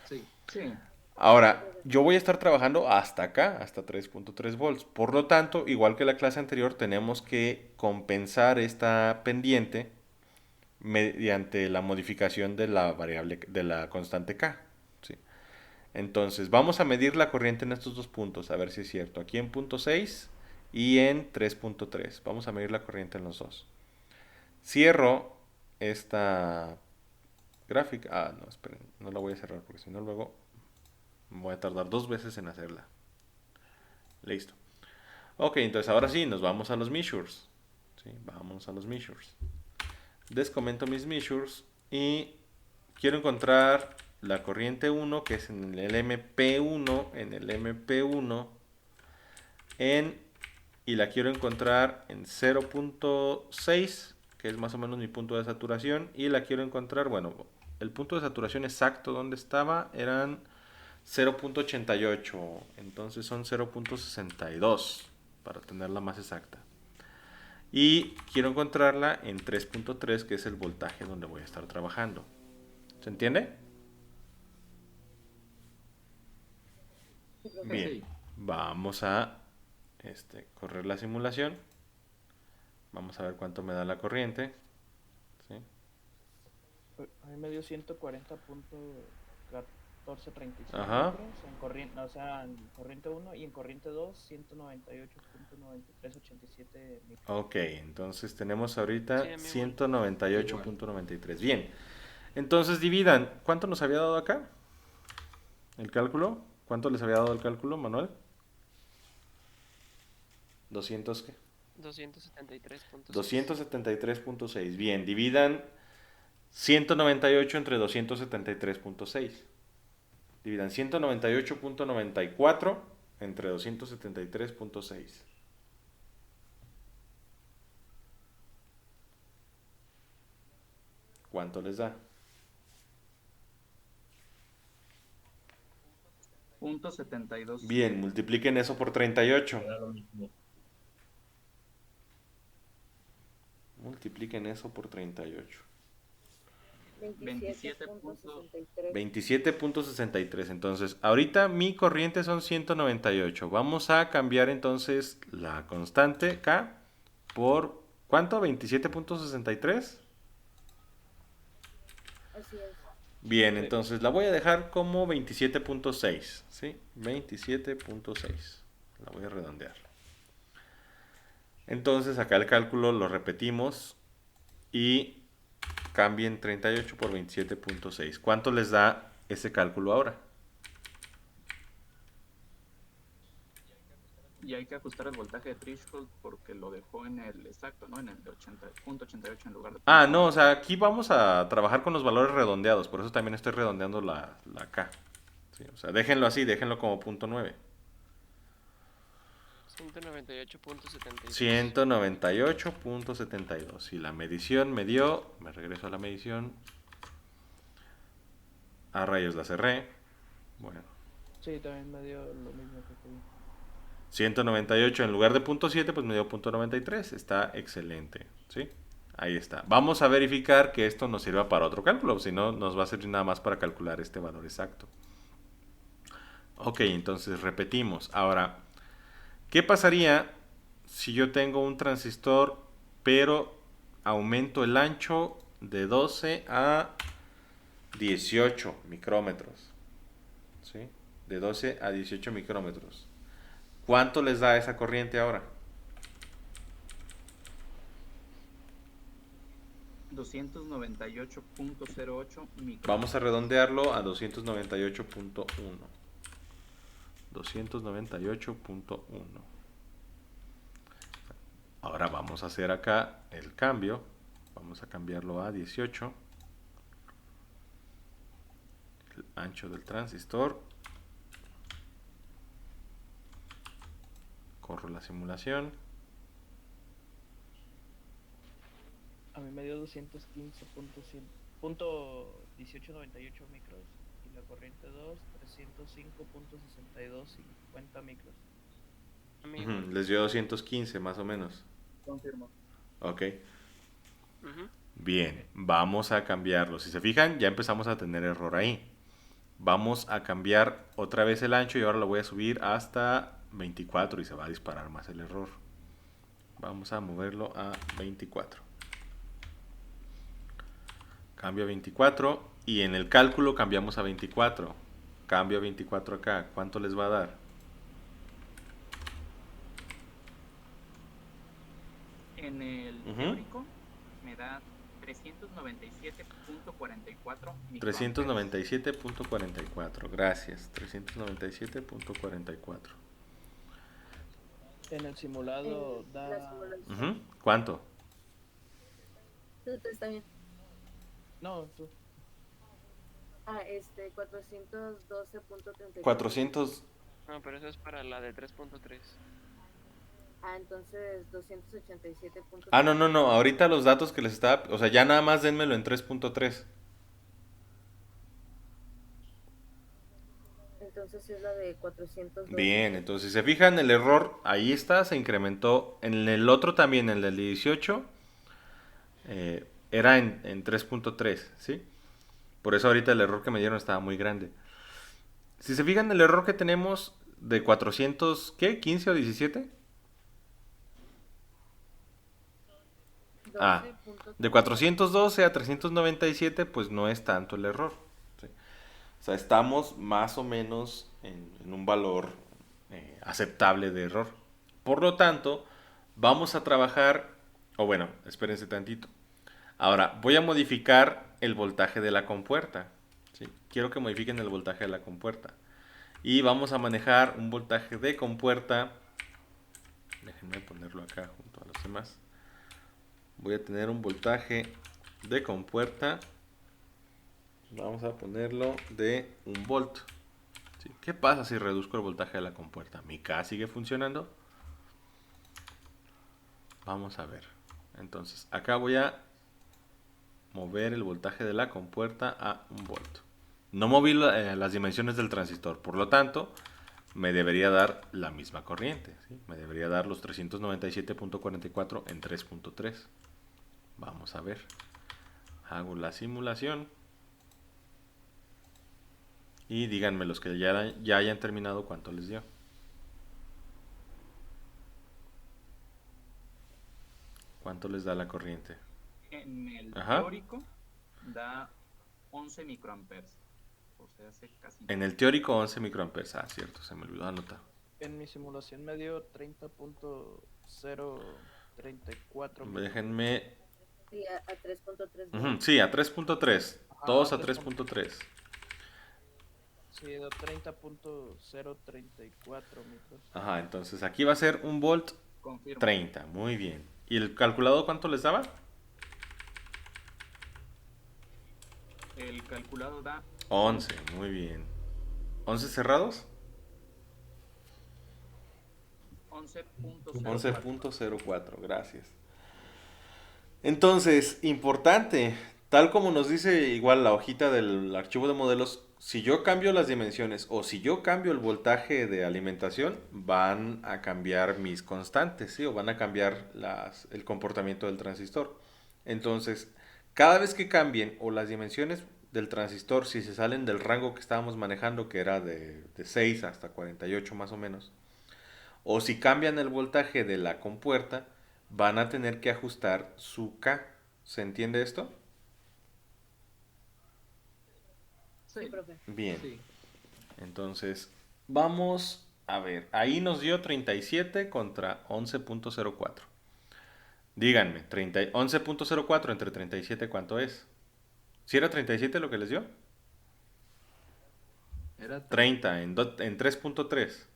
Sí. Sí. Ahora, yo voy a estar trabajando hasta acá, hasta 3.3 volts. Por lo tanto, igual que la clase anterior, tenemos que compensar esta pendiente mediante la modificación de la variable, de la constante K. ¿Sí? Entonces, vamos a medir la corriente en estos dos puntos, a ver si es cierto. Aquí en punto 6 y en 3.3. Vamos a medir la corriente en los dos. Cierro esta gráfica. Ah, no, esperen, no la voy a cerrar porque si no luego voy a tardar 2 veces en hacerla. Listo. Ok, entonces ahora sí, nos vamos a los measures. ¿Sí? Vamos a los measures. Descomento mis measures y quiero encontrar la corriente 1, que es en el MP1, y la quiero encontrar en 0.6, que es más o menos mi punto de saturación, y la quiero encontrar, bueno, el punto de saturación exacto donde estaba eran 0.88, entonces son 0.62 para tenerla más exacta. Y quiero encontrarla en 3.3, que es el voltaje donde voy a estar trabajando. ¿Se entiende? Bien, Sí. vamos a correr la simulación. Vamos a ver cuánto me da la corriente. A mí me dio 140.1435 Ajá. metros en corriente, o sea, en corriente 1 y en corriente 2, 198.9387 micros. Ok, entonces tenemos Sí, ahorita a mí igual. 198.93. Bien. Entonces dividan. ¿Cuánto nos había dado acá? ¿El cálculo? ¿Cuánto les había dado el cálculo, Manuel? 200 ¿qué? 273.6. 273.6. Bien, dividan 198 entre 273.6. Dividan 198.94 entre 273.6. ¿Cuánto les da? .72. Bien, multipliquen eso por 38. Era lo mismo. Multipliquen eso por 38. 27.63. 27.63. Entonces, ahorita mi corriente son 198. Vamos a cambiar entonces la constante K por ¿cuánto? 27.63. Así es. Bien, entonces la voy a dejar como 27.6. ¿Sí? 27.6. La voy a redondear. Entonces acá el cálculo lo repetimos y cambien 38 por 27.6. ¿Cuánto les da ese cálculo ahora? Y hay que ajustar el voltaje de threshold porque lo dejó en el exacto, ¿no? En el de 80.88 en lugar de... Ah, no, o sea, aquí vamos a trabajar con los valores redondeados, por eso también estoy redondeando la K. Sí, o sea, déjenlo así, déjenlo como .9. 198.72. 198.72. Y la medición me dio, me regreso a la medición. A rayos la cerré. Bueno, Sí, también me dio lo mismo que tú. 198 en lugar de .7, pues me dio .93. Está excelente, ¿sí? Ahí está. Vamos a verificar que esto nos sirva para otro cálculo, si no nos va a servir nada más para calcular este valor exacto. Ok, entonces repetimos. Ahora, ¿qué pasaría si yo tengo un transistor, pero aumento el ancho de 12 a 18 micrómetros? ¿Sí? De 12 a 18 micrómetros. ¿Cuánto les da esa corriente ahora? 298.08 micros. Vamos a redondearlo a 298.1. 298.1. Ahora vamos a hacer acá el cambio. Vamos a cambiarlo a 18. El ancho del transistor. Corro la simulación. A mí me dio 215.1898 micros y la corriente 2, 305.6250 micros. A mí igual. Les dio 215 más o menos. Confirmo. Ok. Ujú. Bien, vamos a cambiarlo. Si se fijan, ya empezamos a tener error ahí. Vamos a cambiar otra vez el ancho y ahora lo voy a subir hasta 24 y se va a disparar más el error. Vamos a moverlo a 24. Cambio a 24 y en el cálculo cambiamos a 24. Cambio a 24 acá. ¿Cuánto les va a dar? En el Ujú. teórico me da 397.44 microamperes. 397.44. Gracias. 397.44. En el simulado La da... simulación. ¿Cuánto? Está bien. No, tú. 412.34. 400. No, pero eso es para la de 3.3. Entonces 287. Ah, no. Ahorita los datos que les estaba... O sea, ya nada más denmelo en 3.3. Entonces es la de 412. Bien, entonces si se fijan el error, ahí está, se incrementó. En el otro también, en el de 18, era en 3.3, ¿sí? Por eso ahorita el error que me dieron estaba muy grande. Si se fijan el error que tenemos de 400, ¿qué? ¿15 o 17? Ah, 12.34. de 412 a 397, pues no es tanto el error. ¿Sí? O sea, estamos más o menos en un valor aceptable de error. Por lo tanto, vamos a trabajar, o bueno, espérense tantito. Ahora, voy a modificar el voltaje de la compuerta. ¿Sí? Quiero que modifiquen el voltaje de la compuerta. Y vamos a manejar un voltaje de compuerta. Déjenme ponerlo acá junto a los demás. Voy a tener un voltaje de compuerta. Vamos a ponerlo de 1 volt. ¿Sí? ¿Qué pasa si reduzco el voltaje de la compuerta? ¿Mi K sigue funcionando? Vamos a ver. Entonces, acá voy a mover el voltaje de la compuerta a 1 volt. No moví las dimensiones del transistor, por lo tanto, me debería dar la misma corriente. ¿Sí? Me debería dar los 397.44 en 3.3. Vamos a ver. Hago la simulación. Y díganme los que ya hayan terminado cuánto les dio. ¿Cuánto les da la corriente? En el Ajá. teórico da 11 microamperes. O sea, hace casi... En el teórico 11 microamperes. Ah, cierto, se me olvidó anotar. En mi simulación me dio 30.034. Déjenme... Sí, a 3.3. Ujú, sí, a 3.3. Todos a 3.3. 3.3. Sí, dio 30.034 micros. Ajá, entonces aquí va a ser 1 volt Confirmo. 30. Muy bien. ¿Y el calculado cuánto les daba? El calculado da 11. Muy bien. ¿11 cerrados? 11.04. 11.04. Gracias. Entonces, importante, tal como nos dice igual la hojita del archivo de modelos, si yo cambio las dimensiones o si yo cambio el voltaje de alimentación, van a cambiar mis constantes, ¿sí? O van a cambiar el comportamiento del transistor. Entonces, cada vez que cambien o las dimensiones del transistor, si se salen del rango que estábamos manejando, que era de 6 hasta 48 más o menos, o si cambian el voltaje de la compuerta, van a tener que ajustar su K. ¿Se entiende esto? Sí, profe. Bien. Sí. Entonces, vamos a ver. Ahí nos dio 37 contra 11.04. Díganme, 11.04 entre 37, ¿cuánto es? ¿Si era 37 lo que les dio? Era 30 en 3.3.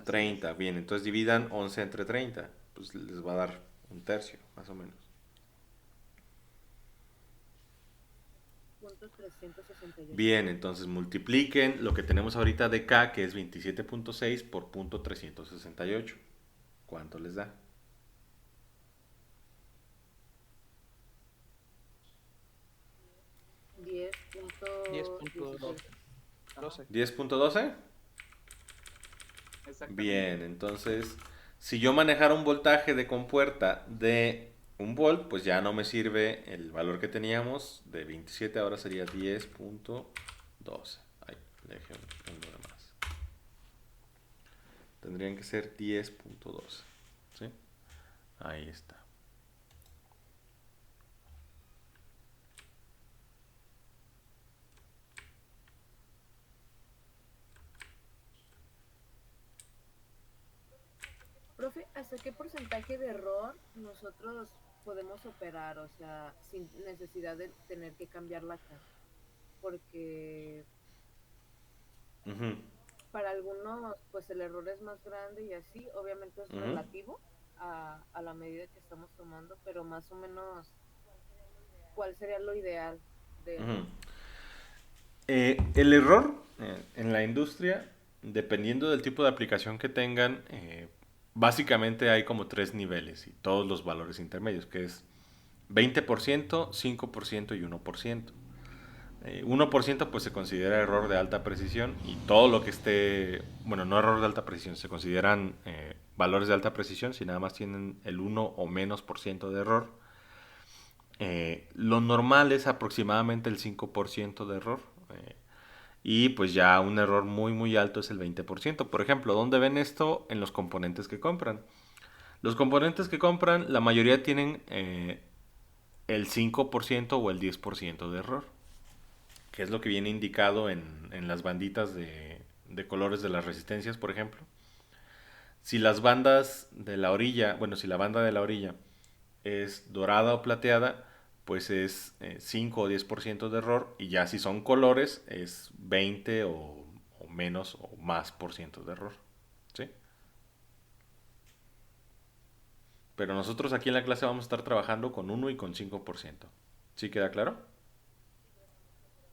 así 30, bien. Entonces dividan 11 entre 30. Pues les va a dar un tercio, más o menos. Punto 368. Bien, entonces multipliquen lo que tenemos ahorita de K, que es 27.6 por punto 368. ¿Cuánto les da? 10.12. 10.12. Exactamente. Bien, entonces, si yo manejara un voltaje de compuerta de 1 volt, pues ya no me sirve el valor que teníamos de 27, ahora sería 10.12. Ay, le dejé un número más. Tendrían que ser 10.12. ¿Sí? Ahí está. Profe, ¿hasta qué porcentaje de error nosotros podemos operar? O sea, sin necesidad de tener que cambiar la cara. Porque Ujú. para algunos, pues el error es más grande y así, obviamente es Ujú. relativo a la medida que estamos tomando, pero más o menos, ¿cuál sería lo ideal de Ujú. El error en la industria, dependiendo del tipo de aplicación que tengan, básicamente hay como 3 niveles y todos los valores intermedios, que es 20%, 5% y 1%. 1% pues se considera error de alta precisión y todo lo que esté, bueno, no error de alta precisión, se consideran valores de alta precisión si nada más tienen el 1 o menos por ciento de error. Lo normal es aproximadamente el 5% de error. Y pues ya un error muy muy alto es el 20%. Por ejemplo, ¿dónde ven esto? En los componentes que compran. Los componentes que compran, la mayoría tienen el 5% o el 10% de error, que es lo que viene indicado en las banditas de colores de las resistencias, por ejemplo. Si las bandas de la orilla, bueno, si la banda de la orilla es dorada o plateada, pues es 5 o 10% de error, y ya si son colores es 20 o menos o más por ciento de error. ¿Sí? Pero nosotros aquí en la clase vamos a estar trabajando con 1 y con 5%. ¿Sí queda claro?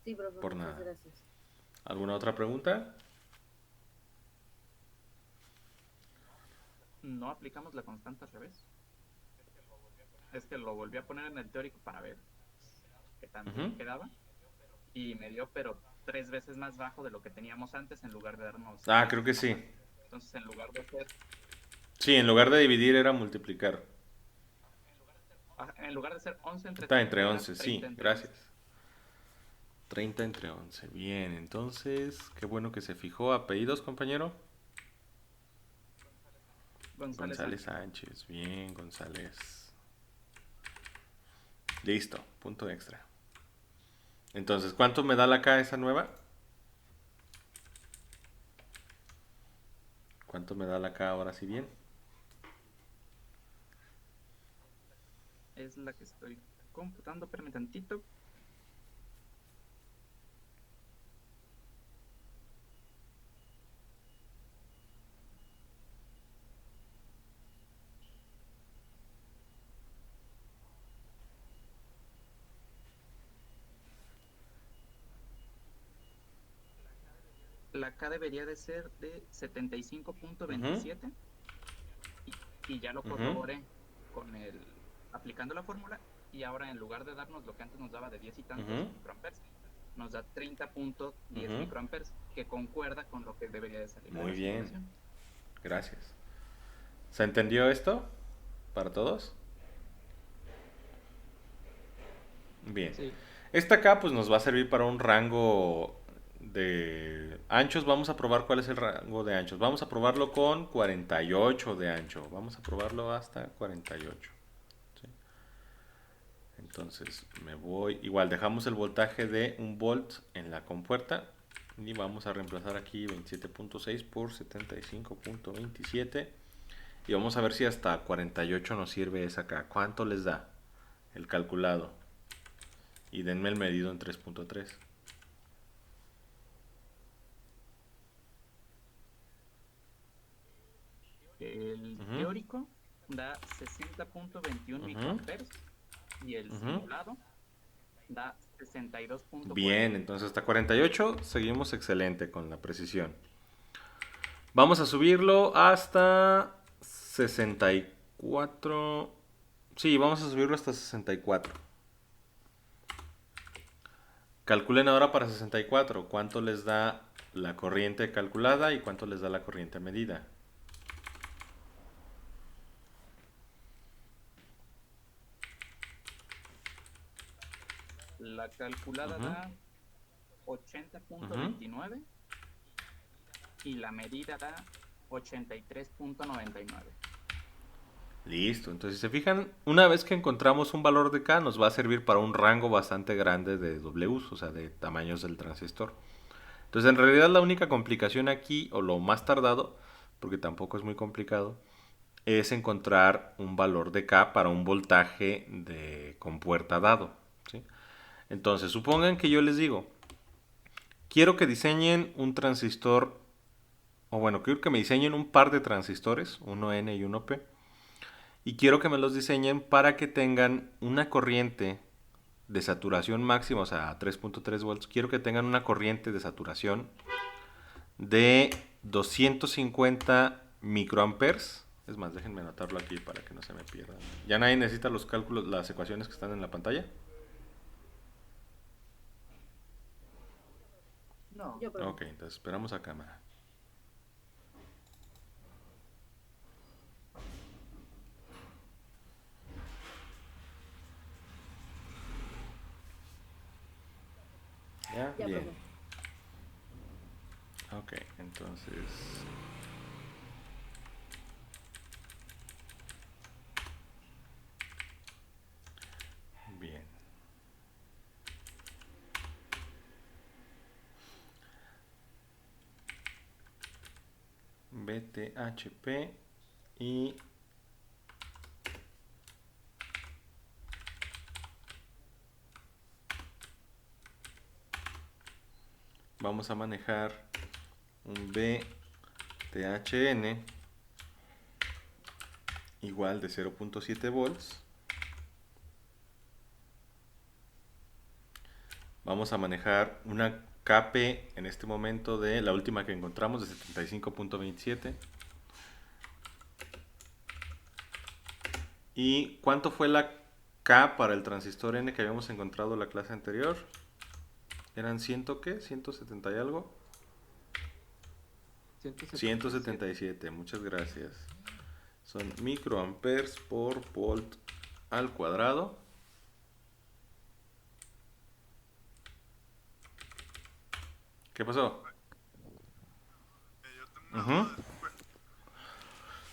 Sí, profe, Por muchas nada. gracias. ¿Alguna otra pregunta? No aplicamos la constante al revés. Es que lo volví a poner en el teórico para ver qué tanto me quedaba. Y me dio, pero 3 veces más bajo de lo que teníamos antes en lugar de darnos... Ah, creo que sí. Entonces, en lugar de hacer... Sí, en lugar de dividir era multiplicar. En lugar de ser 11 entre Está 30, entre era 11, 30 sí, entre gracias. 11. 30 entre 11. Bien, entonces, qué bueno que se fijó. ¿Apellidos, compañero? González Sánchez. Bien, González. Listo, punto extra. Entonces, ¿cuánto me da la K esa nueva? ¿Cuánto me da la K ahora sí bien? Es la que estoy computando, espérame tantito. La K debería de ser de 75.27 y ya lo corroboré con el aplicando la fórmula, y ahora en lugar de darnos lo que antes nos daba de 10 y tantos microamperes, nos da 30.10 microamperes, que concuerda con lo que debería de salir. Muy bien, gracias. ¿Se entendió esto para todos? Bien. Sí. Esta K pues nos va a servir para un rango de anchos. Vamos a probar cuál es el rango de anchos. Vamos a probarlo con 48 de ancho. Vamos a probarlo hasta 48. ¿Sí? Entonces me voy. Igual dejamos el voltaje de 1 volt en la compuerta. Y vamos a reemplazar aquí 27.6 por 75.27. Y vamos a ver si hasta 48 nos sirve esa K. ¿Cuánto les da el calculado? Y denme el medido en 3.3. El teórico da 60.21 microamperes y el simulado da 62.40. Bien, entonces hasta 48 seguimos excelente con la precisión. Vamos a subirlo hasta 64. Sí, vamos a subirlo hasta 64. Calculen ahora para 64 cuánto les da la corriente calculada y cuánto les da la corriente medida. La calculada da 80.29 y la medida da 83.99. Listo, entonces si se fijan, una vez que encontramos un valor de K nos va a servir para un rango bastante grande de Ws, o sea, de tamaños del transistor. Entonces en realidad la única complicación aquí, o lo más tardado, porque tampoco es muy complicado, es encontrar un valor de K para un voltaje de compuerta dado, ¿sí? Entonces supongan que yo les digo, quiero que diseñen un transistor, o bueno, quiero que me diseñen un par de transistores, uno N y uno P, y quiero que me los diseñen para que tengan una corriente de saturación máxima, o sea, 3.3 volts. Quiero que tengan una corriente de saturación de 250 microamperes. Es más, déjenme anotarlo aquí para que no se me pierdan. ¿Ya nadie necesita los cálculos, las ecuaciones que están en la pantalla? No. Ok, entonces esperamos a cámara. ¿Ya? Bien. Ok, entonces... BTHP y vamos a manejar un BTHN igual de 0.7 volts. Vamos a manejar una KP en este momento de la última que encontramos de 75.27. ¿Y cuánto fue la K para el transistor N que habíamos encontrado en la clase anterior? ¿Eran 100 qué? ¿170 y algo? 177, muchas gracias. Son microamperes por volt al cuadrado. ¿Qué pasó? Yo tengo una duda,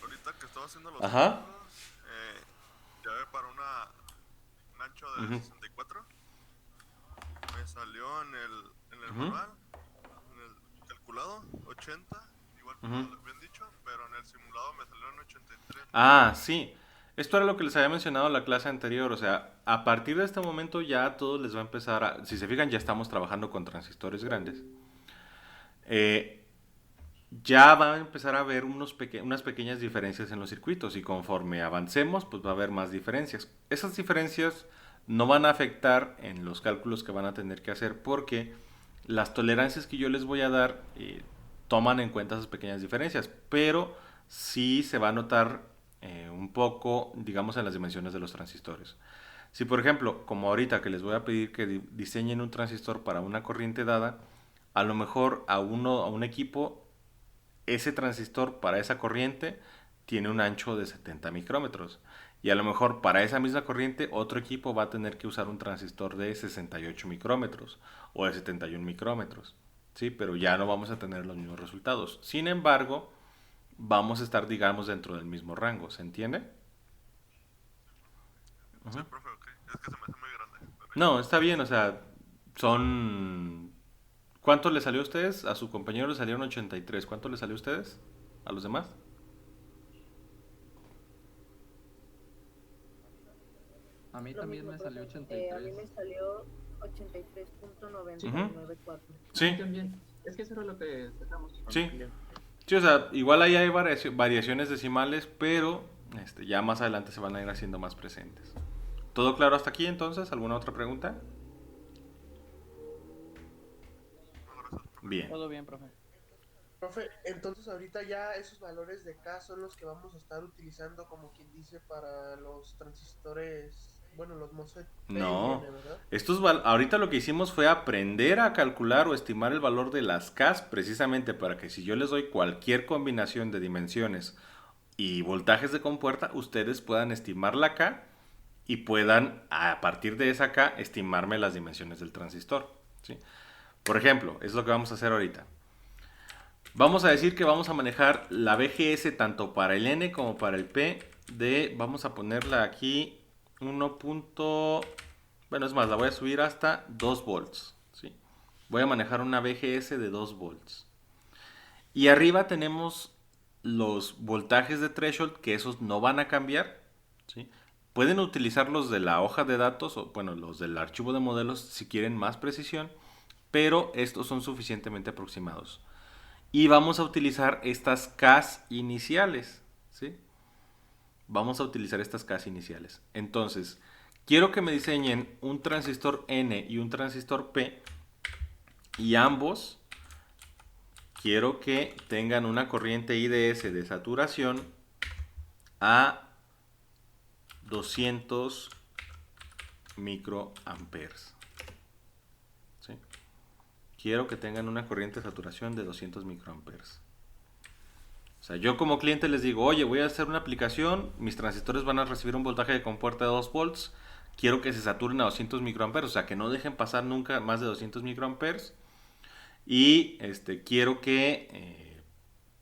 ahorita que estaba haciendo los Ajá. cálculos, ya ve para un ancho de 64, me salió en el manual, en el calculado, 80, igual como lo habían dicho, pero en el simulado me salió en 83. Ah, sí. Esto era lo que les había mencionado en la clase anterior. O sea, a partir de este momento ya a todos les va a empezar a... Si se fijan, ya estamos trabajando con transistores grandes. Ya va a empezar a haber unas pequeñas diferencias en los circuitos y conforme avancemos, pues va a haber más diferencias. Esas diferencias no van a afectar en los cálculos que van a tener que hacer porque las tolerancias que yo les voy a dar toman en cuenta esas pequeñas diferencias, pero sí se va a notar un poco, digamos, en las dimensiones de los transistores. Si por ejemplo, como ahorita que les voy a pedir que diseñen un transistor para una corriente dada, a lo mejor a un equipo, ese transistor para esa corriente tiene un ancho de 70 micrómetros. Y a lo mejor para esa misma corriente otro equipo va a tener que usar un transistor de 68 micrómetros o de 71 micrómetros. ¿Sí? Pero ya no vamos a tener los mismos resultados. Sin embargo, vamos a estar, digamos, dentro del mismo rango. ¿Se entiende? Sí, profe, ok. Es que se me hace muy grande. No, está bien, o sea, son... ¿Cuánto le salió a ustedes? A su compañero le salieron 83. ¿Cuánto le salió a ustedes? ¿A los demás? A mí Lo también mismo, me salió profe. 83. A mí me salió 83.994. Sí. También. Es que eso era lo que sacamos. Sí. Sí, o sea, igual ahí hay variaciones decimales, pero ya más adelante se van a ir haciendo más presentes. ¿Todo claro hasta aquí entonces? ¿Alguna otra pregunta? Bien. Todo bien, profe. Profe, entonces ahorita ya esos valores de K son los que vamos a estar utilizando como quien dice para los transistores, bueno, los MOSFET No, PN, ¿verdad? ahorita lo que hicimos fue aprender a calcular o estimar el valor de las Ks precisamente para que si yo les doy cualquier combinación de dimensiones y voltajes de compuerta, ustedes puedan estimar la K y puedan a partir de esa K estimarme las dimensiones del transistor, ¿sí? Por ejemplo, es lo que vamos a hacer ahorita. Vamos a decir que vamos a manejar la BGS tanto para el N como para el P vamos a ponerla aquí 1. Bueno, es más, la voy a subir hasta 2 volts, ¿sí? Voy a manejar una BGS de 2 volts. Y arriba tenemos los voltajes de threshold, que esos no van a cambiar, ¿sí? Pueden utilizar los de la hoja de datos, o bueno, los del archivo de modelos si quieren más precisión, pero estos son suficientemente aproximados. Y vamos a utilizar estas Ks iniciales, ¿sí? Vamos a utilizar estas Ks iniciales. Entonces, quiero que me diseñen un transistor N y un transistor P, y ambos quiero que tengan una corriente IDS de saturación a 200 microamperes. ¿Sí? Quiero que tengan una corriente de saturación de 200 microamperes. O sea, yo como cliente les digo, oye, voy a hacer una aplicación, mis transistores van a recibir un voltaje de compuerta de 2 volts, quiero que se saturen a 200 microamperes, o sea, que no dejen pasar nunca más de 200 microamperes, y quiero que,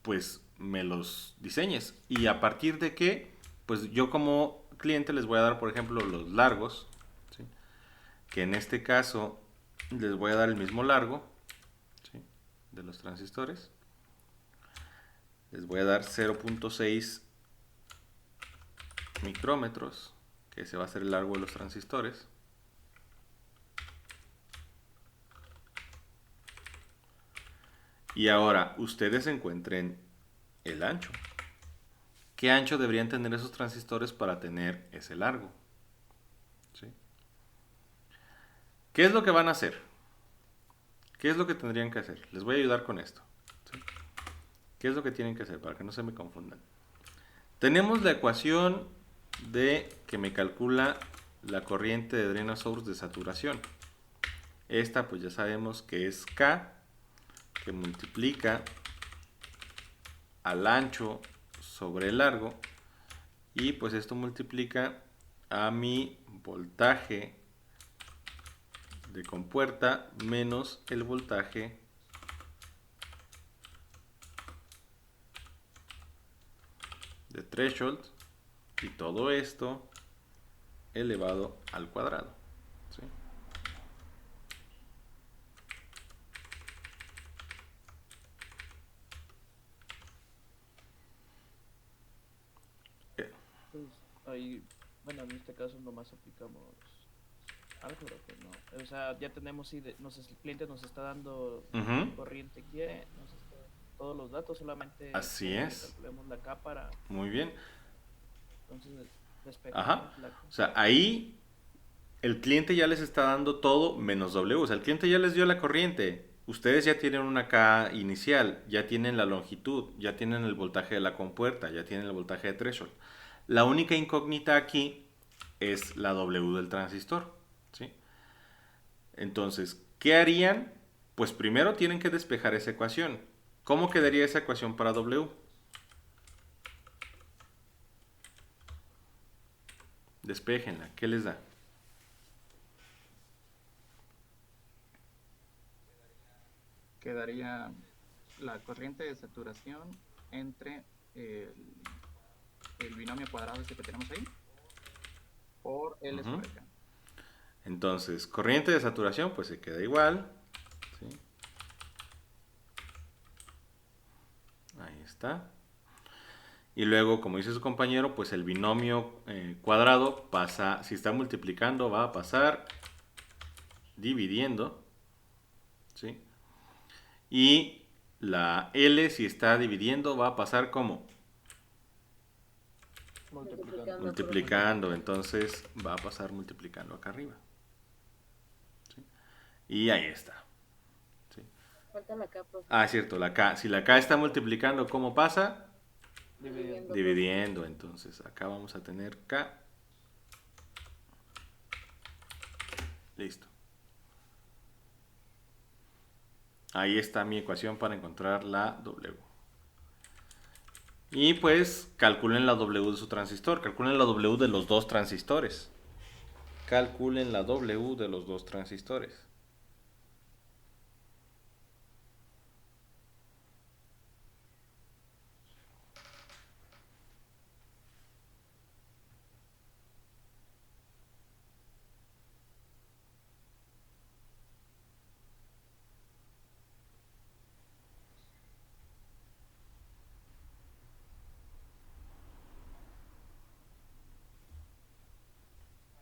pues, me los diseñes. Y a partir de que, pues, yo como cliente les voy a dar, por ejemplo, los largos, ¿sí? Que en este caso les voy a dar el mismo largo, ¿sí? De los transistores. les voy a dar 0.6 micrómetros, que ese va a ser el largo de los transistores. Y ahora ustedes encuentren el ancho. ¿Qué ancho deberían tener esos transistores para tener ese largo? ¿Sí? ¿Qué es lo que van a hacer? ¿Qué es lo que tendrían que hacer? Les voy a ayudar con esto. ¿Sí? ¿Qué es lo que tienen que hacer para que no se me confundan? Tenemos la ecuación de que me calcula la corriente de drain source de saturación. Esta pues ya sabemos que es K, que multiplica al ancho sobre el largo, y pues esto multiplica a mi voltaje de compuerta menos el voltaje de threshold, y todo esto elevado al cuadrado. ¿Sí? Pues ahí, bueno, en este caso nomás aplicamos álgebra, pues no. O sea, ya tenemos, si el cliente nos está dando corriente Y, nos está dando todos los datos, solamente Así es. calculemos la K para, Muy bien. entonces, despejamos la K. O sea, ahí el cliente ya les está dando todo menos W. O sea, el cliente ya les dio la corriente. Ustedes ya tienen una K inicial, ya tienen la longitud, ya tienen el voltaje de la compuerta, ya tienen el voltaje de threshold. La única incógnita aquí es la W del transistor. ¿Sí? Entonces, ¿qué harían? Pues primero tienen que despejar esa ecuación. ¿Cómo quedaría esa ecuación para W? Despéjenla. ¿Qué les da? Quedaría la corriente de saturación entre el binomio cuadrado ese que tenemos ahí por L sobre K. Entonces, corriente de saturación pues se queda igual. ¿Sí? Ahí está. Y luego, como dice su compañero, pues el binomio cuadrado pasa, si está multiplicando, va a pasar dividiendo. ¿Sí? Y la L, si está dividiendo, va a pasar como multiplicando. Entonces va a pasar multiplicando acá arriba. ¿Sí? Y ahí está. ¿Sí? Falta la K, profe. Ah, cierto, la K. Si la K está multiplicando, ¿cómo pasa? Dividiendo. Dividiendo. Entonces acá vamos a tener K. Listo. Ahí está mi ecuación para encontrar la W. Y pues calculen la W de su transistor. Calculen la W de los dos transistores. Calculen la W de los dos transistores.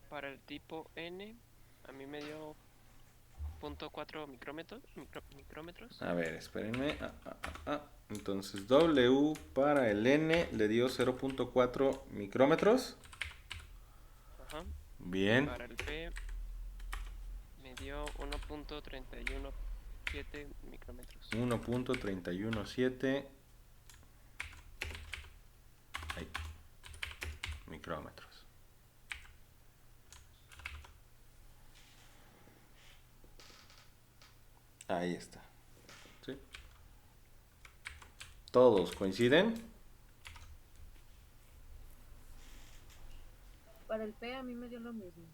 Para el tipo N, a mí me dio 0.4 micrómetros. A ver, espérenme. Entonces W para el N le dio 0.4 micrómetros. Ajá. Bien. Para el P me dio 1.317 micrómetros. 1.317 micrómetros. Ahí está. ¿Sí? ¿Todos coinciden? Para el P a mí me dio lo mismo.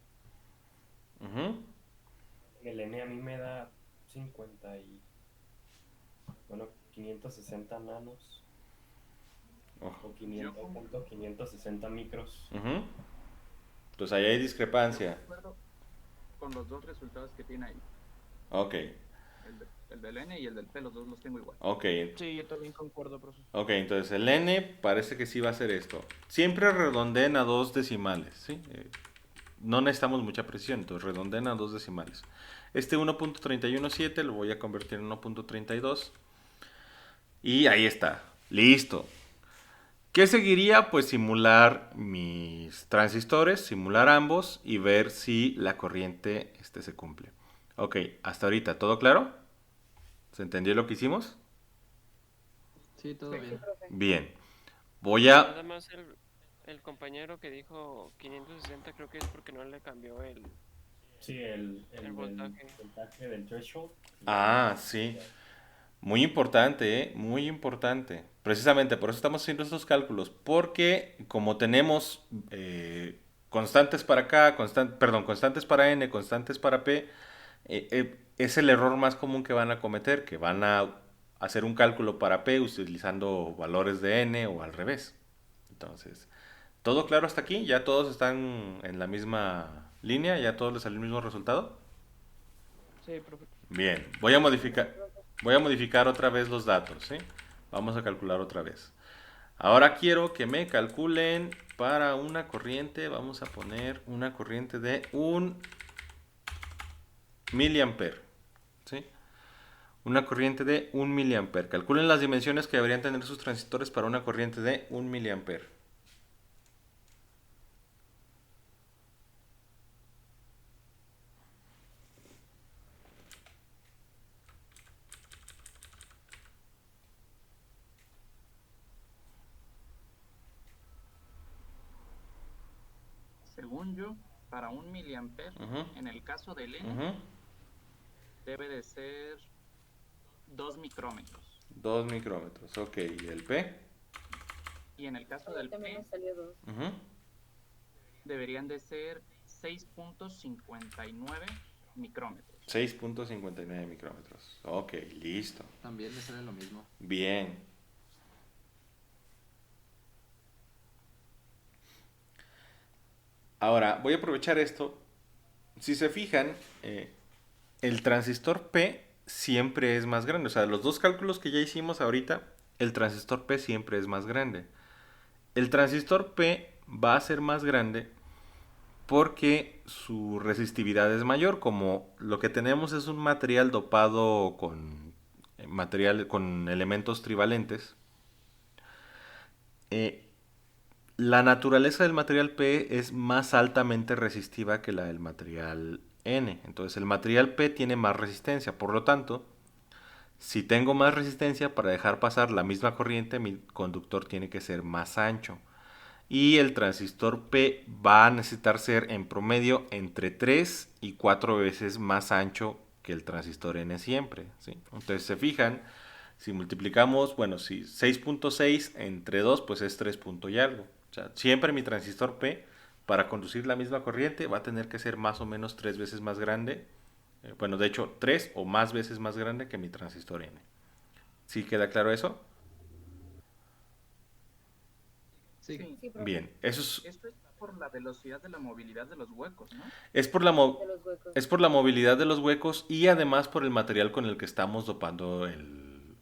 El N a mí me da 560 nanos. O 560 micros. Entonces ahí hay discrepancia. De acuerdo con los dos resultados que tiene ahí. Ok. El del N y el del P, los dos los tengo igual. Ok. Sí, yo también concuerdo, profe. Ok, entonces el N parece que sí va a ser esto. Siempre redondeen a 2 decimales, ¿sí? No necesitamos mucha precisión, entonces redondeen a 2 decimales. Este 1.317 lo voy a convertir en 1.32. Y ahí está, listo. ¿Qué seguiría? Pues simular mis transistores, simular ambos y ver si la corriente se cumple. Ok, hasta ahorita, ¿todo claro? ¿Se entendió lo que hicimos? Sí, todo bien. Bien. Voy a... Nada más el compañero que dijo 560 creo que es porque no le cambió el... Sí, el voltaje. voltaje del threshold. Ah, sí. Muy importante, ¿eh? Muy importante. Precisamente por eso estamos haciendo estos cálculos. Porque como tenemos constantes para K, constantes para N, constantes para P, es el error más común que van a cometer, que van a hacer un cálculo para P utilizando valores de N o al revés. Entonces, ¿todo claro hasta aquí? ¿Ya todos están en la misma línea? ¿Ya todos les salió el mismo resultado? Sí, profe. Bien, voy a modificar otra vez los datos, ¿sí? Vamos a calcular otra vez. Ahora quiero que me calculen para una corriente, vamos a poner una corriente de 1 miliampere, ¿sí? Una corriente de 1 miliampere. Calculen las dimensiones que deberían tener sus transistores para una corriente de 1 miliampere. Según yo, para 1 miliampere, en el caso del N, debe de ser 2 micrómetros. 2 micrómetros, ok. ¿Y el P? Y en el caso del También P, me salió 2. deberían de ser 6.59 micrómetros. 6.59 micrómetros. Ok, listo. También me sale lo mismo. Bien. Ahora, voy a aprovechar esto. Si se fijan, el transistor P siempre es más grande. O sea, los dos cálculos que ya hicimos ahorita, el transistor P siempre es más grande. El transistor P va a ser más grande porque su resistividad es mayor. Como lo que tenemos es un material dopado con elementos trivalentes. La naturaleza del material P es más altamente resistiva que la del material N. Entonces el material P tiene más resistencia. Por lo tanto, si tengo más resistencia para dejar pasar la misma corriente, mi conductor tiene que ser más ancho. Y el transistor P va a necesitar ser en promedio entre 3 y 4 veces más ancho que el transistor N siempre, ¿sí? Entonces se fijan, si multiplicamos, bueno, si 6.6 entre 2, pues es 3 punto y algo. O sea, siempre mi transistor P, para conducir la misma corriente, va a tener que ser más o menos 3 veces más grande. Bueno, de hecho, 3 o más veces más grande que mi transistor N. ¿Sí queda claro eso? Sí. Bien, eso es... Esto es por la velocidad de la movilidad de los huecos, ¿no? Es por la movilidad de los huecos y además por el material con el que estamos dopando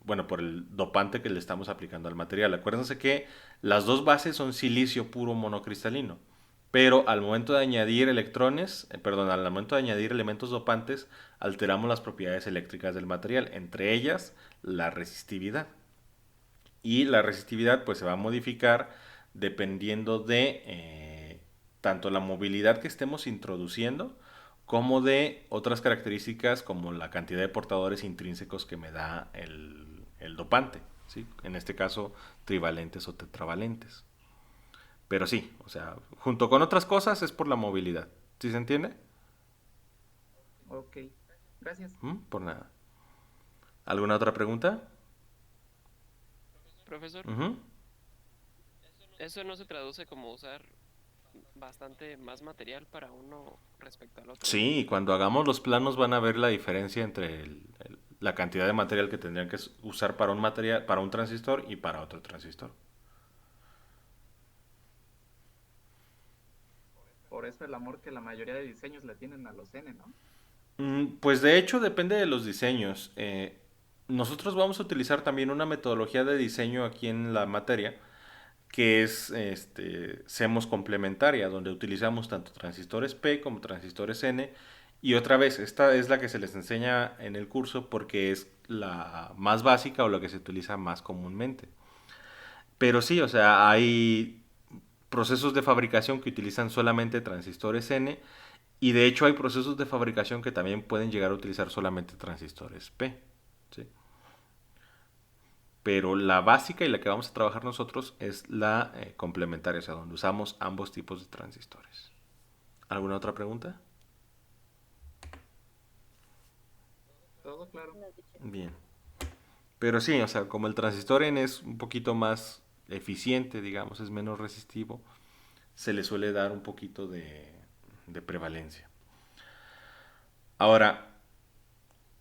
bueno, por el dopante que le estamos aplicando al material. Acuérdense que las dos bases son silicio puro monocristalino, pero al momento de añadir al momento de añadir elementos dopantes, alteramos las propiedades eléctricas del material, entre ellas la resistividad. Y la resistividad pues se va a modificar dependiendo de tanto la movilidad que estemos introduciendo como de otras características como la cantidad de portadores intrínsecos que me da el dopante, ¿sí? En este caso trivalentes o tetravalentes. Pero sí, o sea, junto con otras cosas es por la movilidad. ¿Sí se entiende? Ok, gracias. Por nada. ¿Alguna otra pregunta? Profesor, ¿eso no se traduce como usar bastante más material para uno respecto al otro? Sí, cuando hagamos los planos van a ver la diferencia entre la cantidad de material que tendrían que usar para un transistor y para otro transistor. Por eso el amor que la mayoría de diseños le tienen a los N, ¿no? Pues de hecho depende de los diseños. nosotros vamos a utilizar también una metodología de diseño aquí en la materia que es CMOS complementaria, donde utilizamos tanto transistores P como transistores N. Y otra vez, esta es la que se les enseña en el curso porque es la más básica o la que se utiliza más comúnmente. Pero sí, o sea, hay procesos de fabricación que utilizan solamente transistores N y de hecho hay procesos de fabricación que también pueden llegar a utilizar solamente transistores P. ¿Sí? Pero la básica y la que vamos a trabajar nosotros es la complementaria, o sea, donde usamos ambos tipos de transistores. ¿Alguna otra pregunta? Todo claro. Bien. Pero sí, o sea, como el transistor N es un poquito más eficiente, digamos, es menos resistivo, se le suele dar un poquito de prevalencia. Ahora,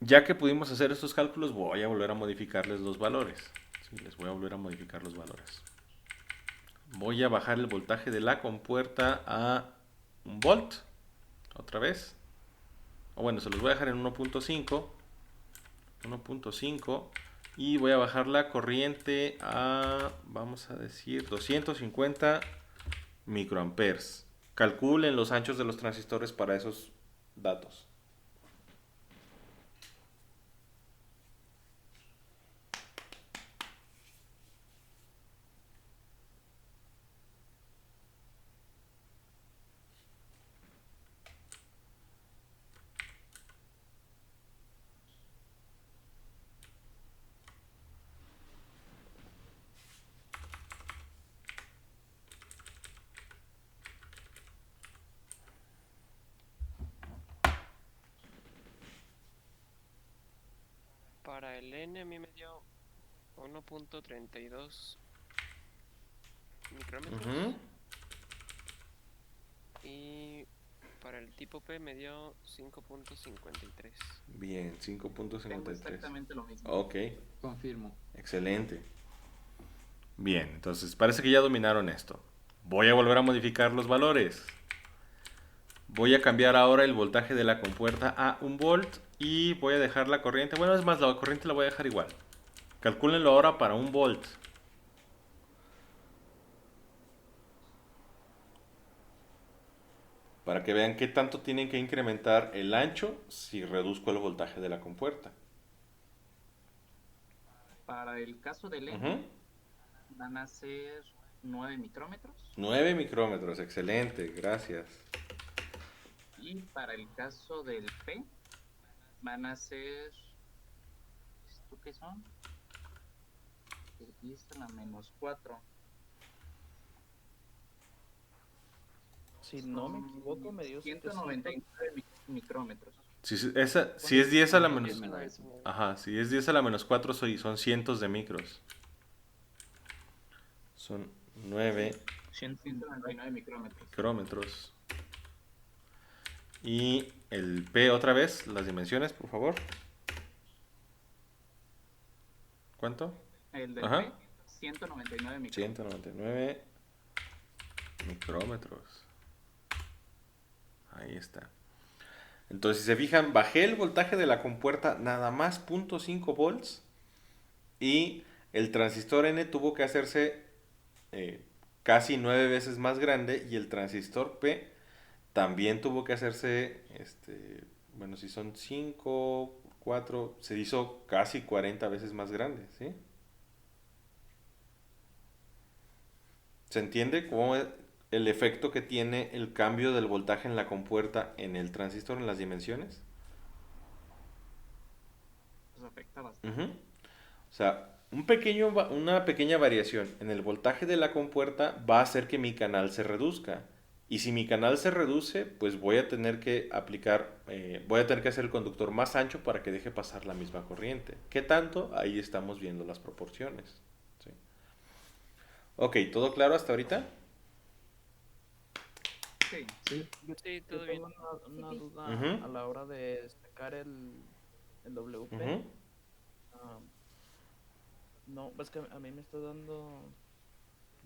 ya que pudimos hacer estos cálculos, voy a volver a modificarles los valores. Sí, les voy a volver a modificar los valores. Voy a bajar el voltaje de la compuerta a 1 volt. Otra vez. O bueno, se los voy a dejar en 1.5. 1.5. Y voy a bajar la corriente a, vamos a decir, 250 microamperes. Calculen los anchos de los transistores para esos datos. Para el N a mí me dio 1.32 micrómetros. Y para el tipo P me dio 5.53. Bien, 5.53. Tengo exactamente lo mismo. Ok. Confirmo. Excelente. Bien, entonces parece que ya dominaron esto. Voy a volver a modificar los valores. Voy a cambiar ahora el voltaje de la compuerta a 1 volt y voy a dejar la corriente. Bueno, es más, la corriente la voy a dejar igual. Calcúlenlo ahora para 1 volt. Para que vean qué tanto tienen que incrementar el ancho si reduzco el voltaje de la compuerta. Para el caso del N, van a ser 9 micrómetros. 9 micrómetros, excelente, gracias. Y para el caso del P, van a ser... ¿Esto qué son? De 10 a la menos 4. Si no me equivoco, me dio 199 micrómetros. Si es 10 a la menos... Ajá, si es 10 a la menos 4 son cientos de micros. Son 9 199 micrómetros. Y el P otra vez, las dimensiones, por favor. ¿Cuánto? El del P, 199 micrómetros. 199 micrómetros. Ahí está. Entonces, si se fijan, bajé el voltaje de la compuerta nada más 0.5 volts y el transistor N tuvo que hacerse casi 9 veces más grande y el transistor P también tuvo que hacerse, bueno, si son 5, 4, se hizo casi 40 veces más grande, ¿sí? ¿Se entiende cómo el efecto que tiene el cambio del voltaje en la compuerta en el transistor, en las dimensiones? Pues afecta bastante. O sea, una pequeña variación en el voltaje de la compuerta va a hacer que mi canal se reduzca. Y si mi canal se reduce, pues voy a tener que hacer el conductor más ancho para que deje pasar la misma corriente. ¿Qué tanto? Ahí estamos viendo las proporciones. ¿Sí? Ok, ¿todo claro hasta ahorita? Sí, todo bien. Una duda a la hora de sacar el WP. No, es que a mí me está dando,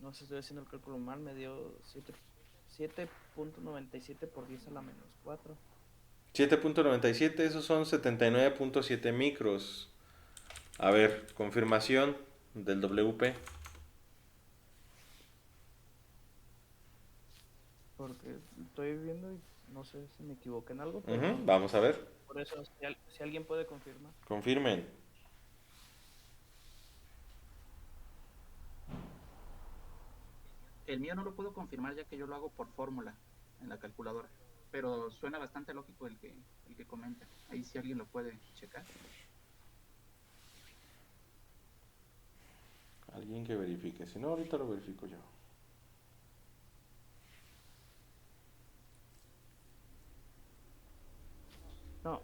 no sé si estoy haciendo el cálculo mal, me dio 7.97 por 10 a la menos 4. 7.97, esos son 79.7 micros. A ver, confirmación del WP. Porque estoy viendo y no sé si me equivoqué en algo, pero Vamos a ver. por eso, si alguien puede confirmar. Confirmen. El mío no lo puedo confirmar ya que yo lo hago por fórmula en la calculadora. Pero suena bastante lógico el que comenta. Ahí si alguien lo puede checar. Alguien que verifique. Si no, ahorita lo verifico yo. No,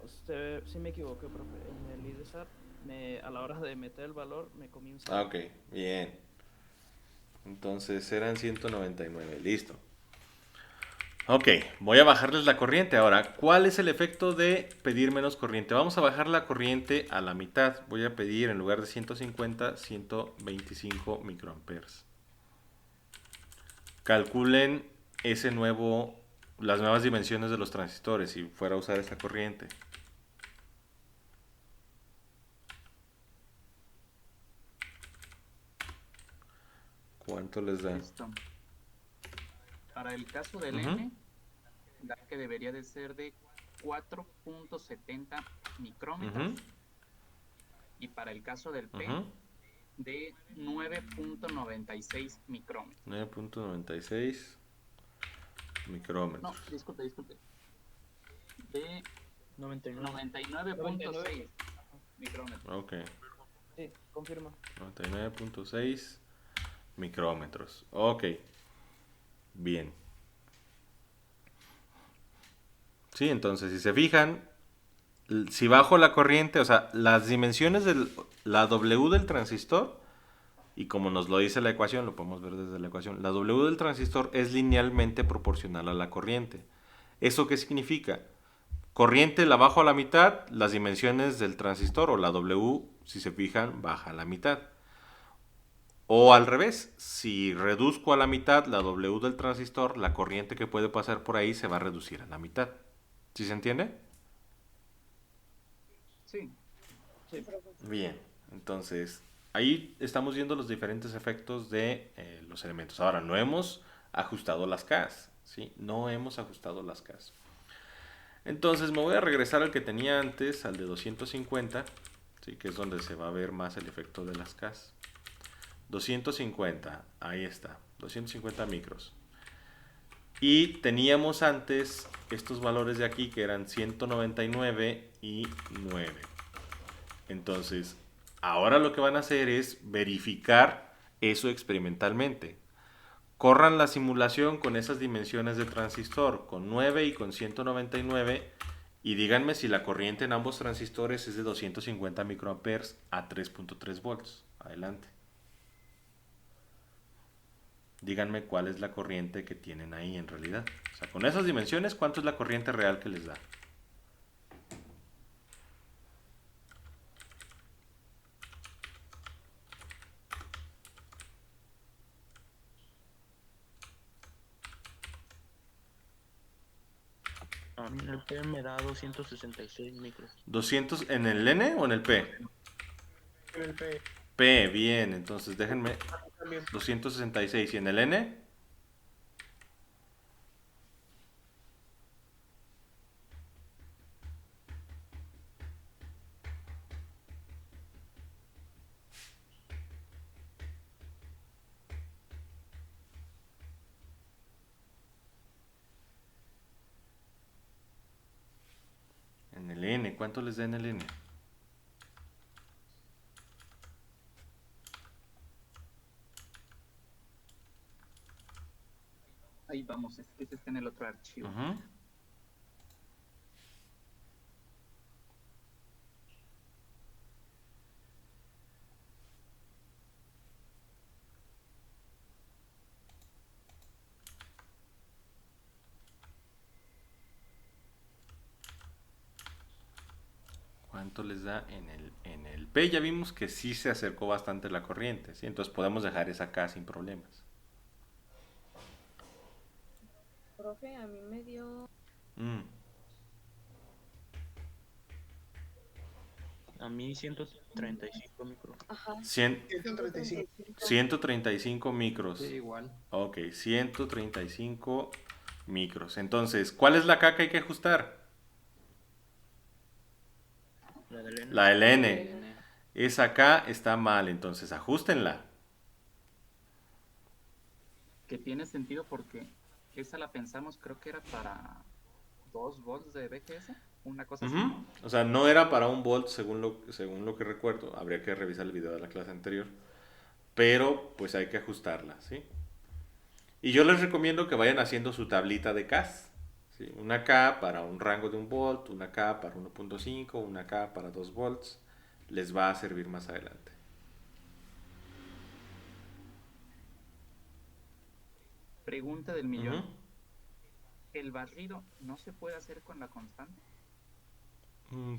sí me equivoqué, profe. En el IDESAR, a la hora de meter el valor, me comí un cero. Ah, ok, bien. Entonces eran 199, listo. Ok, voy a bajarles la corriente. Ahora, ¿cuál es el efecto de pedir menos corriente? Vamos a bajar la corriente a la mitad. Voy a pedir en lugar de 150, 125 microamperes. Calculen las nuevas dimensiones de los transistores si fuera a usar esta corriente. ¿Cuánto les da? Listo. Para el caso del N, da que debería de ser de 4.70 micrómetros. Y para el caso del P, de 9.96 micrómetros. 9.96 micrómetros. No, disculpe. De 99.6 micrómetros. Ok. Sí, confirma. 99.6 micrómetros. Ok. Bien. Sí, entonces si se fijan, si bajo la corriente, o sea, las dimensiones de la W del transistor, y como nos lo dice la ecuación, lo podemos ver desde la ecuación, la W del transistor es linealmente proporcional a la corriente. ¿Eso qué significa? Corriente la bajo a la mitad, las dimensiones del transistor o la W, si se fijan, baja a la mitad. O al revés, si reduzco a la mitad la W del transistor, la corriente que puede pasar por ahí se va a reducir a la mitad. ¿Sí se entiende? Sí. Bien, entonces ahí estamos viendo los diferentes efectos de los elementos. Ahora, no hemos ajustado las Ks, ¿sí? No hemos ajustado las Ks. Entonces me voy a regresar al que tenía antes, al de 250, ¿sí? Que es donde se va a ver más el efecto de las Ks. 250, ahí está, 250 micros. Y teníamos antes estos valores de aquí que eran 199 y 9. Entonces, ahora lo que van a hacer es verificar eso experimentalmente. Corran la simulación con esas dimensiones de transistor, con 9 y con 199, y díganme si la corriente en ambos transistores es de 250 microamperes a 3.3 volts. Adelante. Díganme cuál es la corriente que tienen ahí en realidad. O sea, con esas dimensiones, ¿cuánto es la corriente real que les da? A mí en el P me da 266 micros. ¿200 en el N o en el P? En el P. P, bien, entonces déjenme 266. ¿Y en el N? En el N, ¿cuánto les da en el N? Ahí vamos, este está en el otro archivo. ¿Cuánto les da en el P? Ya vimos que sí se acercó bastante la corriente, ¿sí? Entonces podemos dejar esa acá sin problemas. Profe, a mí me dio... A mí 135 micro. Ajá. 135. 135 micros. Sí, igual. Ok, 135 micros. Entonces, ¿cuál es la K que hay que ajustar? La del N. La del N. Esa K está mal, entonces ajustenla. Que tiene sentido porque esa la pensamos, creo que era para 2 volts de BGS, una cosa así, Ujú. ¿no? O sea, no era para un volt según lo que recuerdo. Habría que revisar el video de la clase anterior. Pero pues hay que ajustarla, ¿sí? Y yo les recomiendo que vayan haciendo su tablita de Ks. ¿Sí? Una K para un rango de 1 volt, una K para 1.5, una K para 2 volts. Les va a servir más adelante. Pregunta del millón. Ujú. ¿El barrido no se puede hacer con la constante?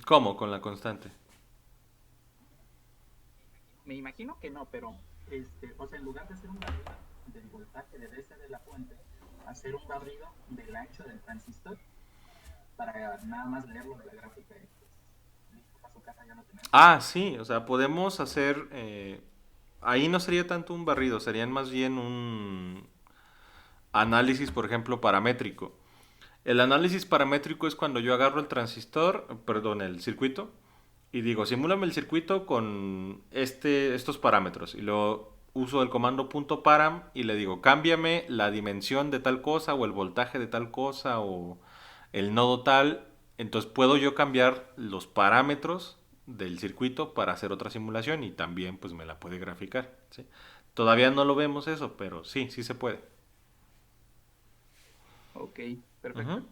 ¿Cómo? Con la constante. Me imagino que no, pero o sea, en lugar de hacer un barrido del voltaje de DC de la fuente, hacer un barrido del ancho del transistor para nada más leerlo de la gráfica y pues listo, para su casa ya lo tenemos. Ah, sí, o sea, podemos hacer... ahí no sería tanto un barrido, serían más bien un análisis, por ejemplo, paramétrico. El análisis paramétrico es cuando yo agarro el transistor, perdón, el circuito, y digo, simúlame el circuito con estos parámetros. Y luego uso el comando .param y le digo, cámbiame la dimensión de tal cosa o el voltaje de tal cosa o el nodo tal. Entonces puedo yo cambiar los parámetros del circuito para hacer otra simulación y también pues me la puede graficar, ¿sí? Todavía no lo vemos eso, pero sí, sí se puede. Ok, perfecto. Ujú.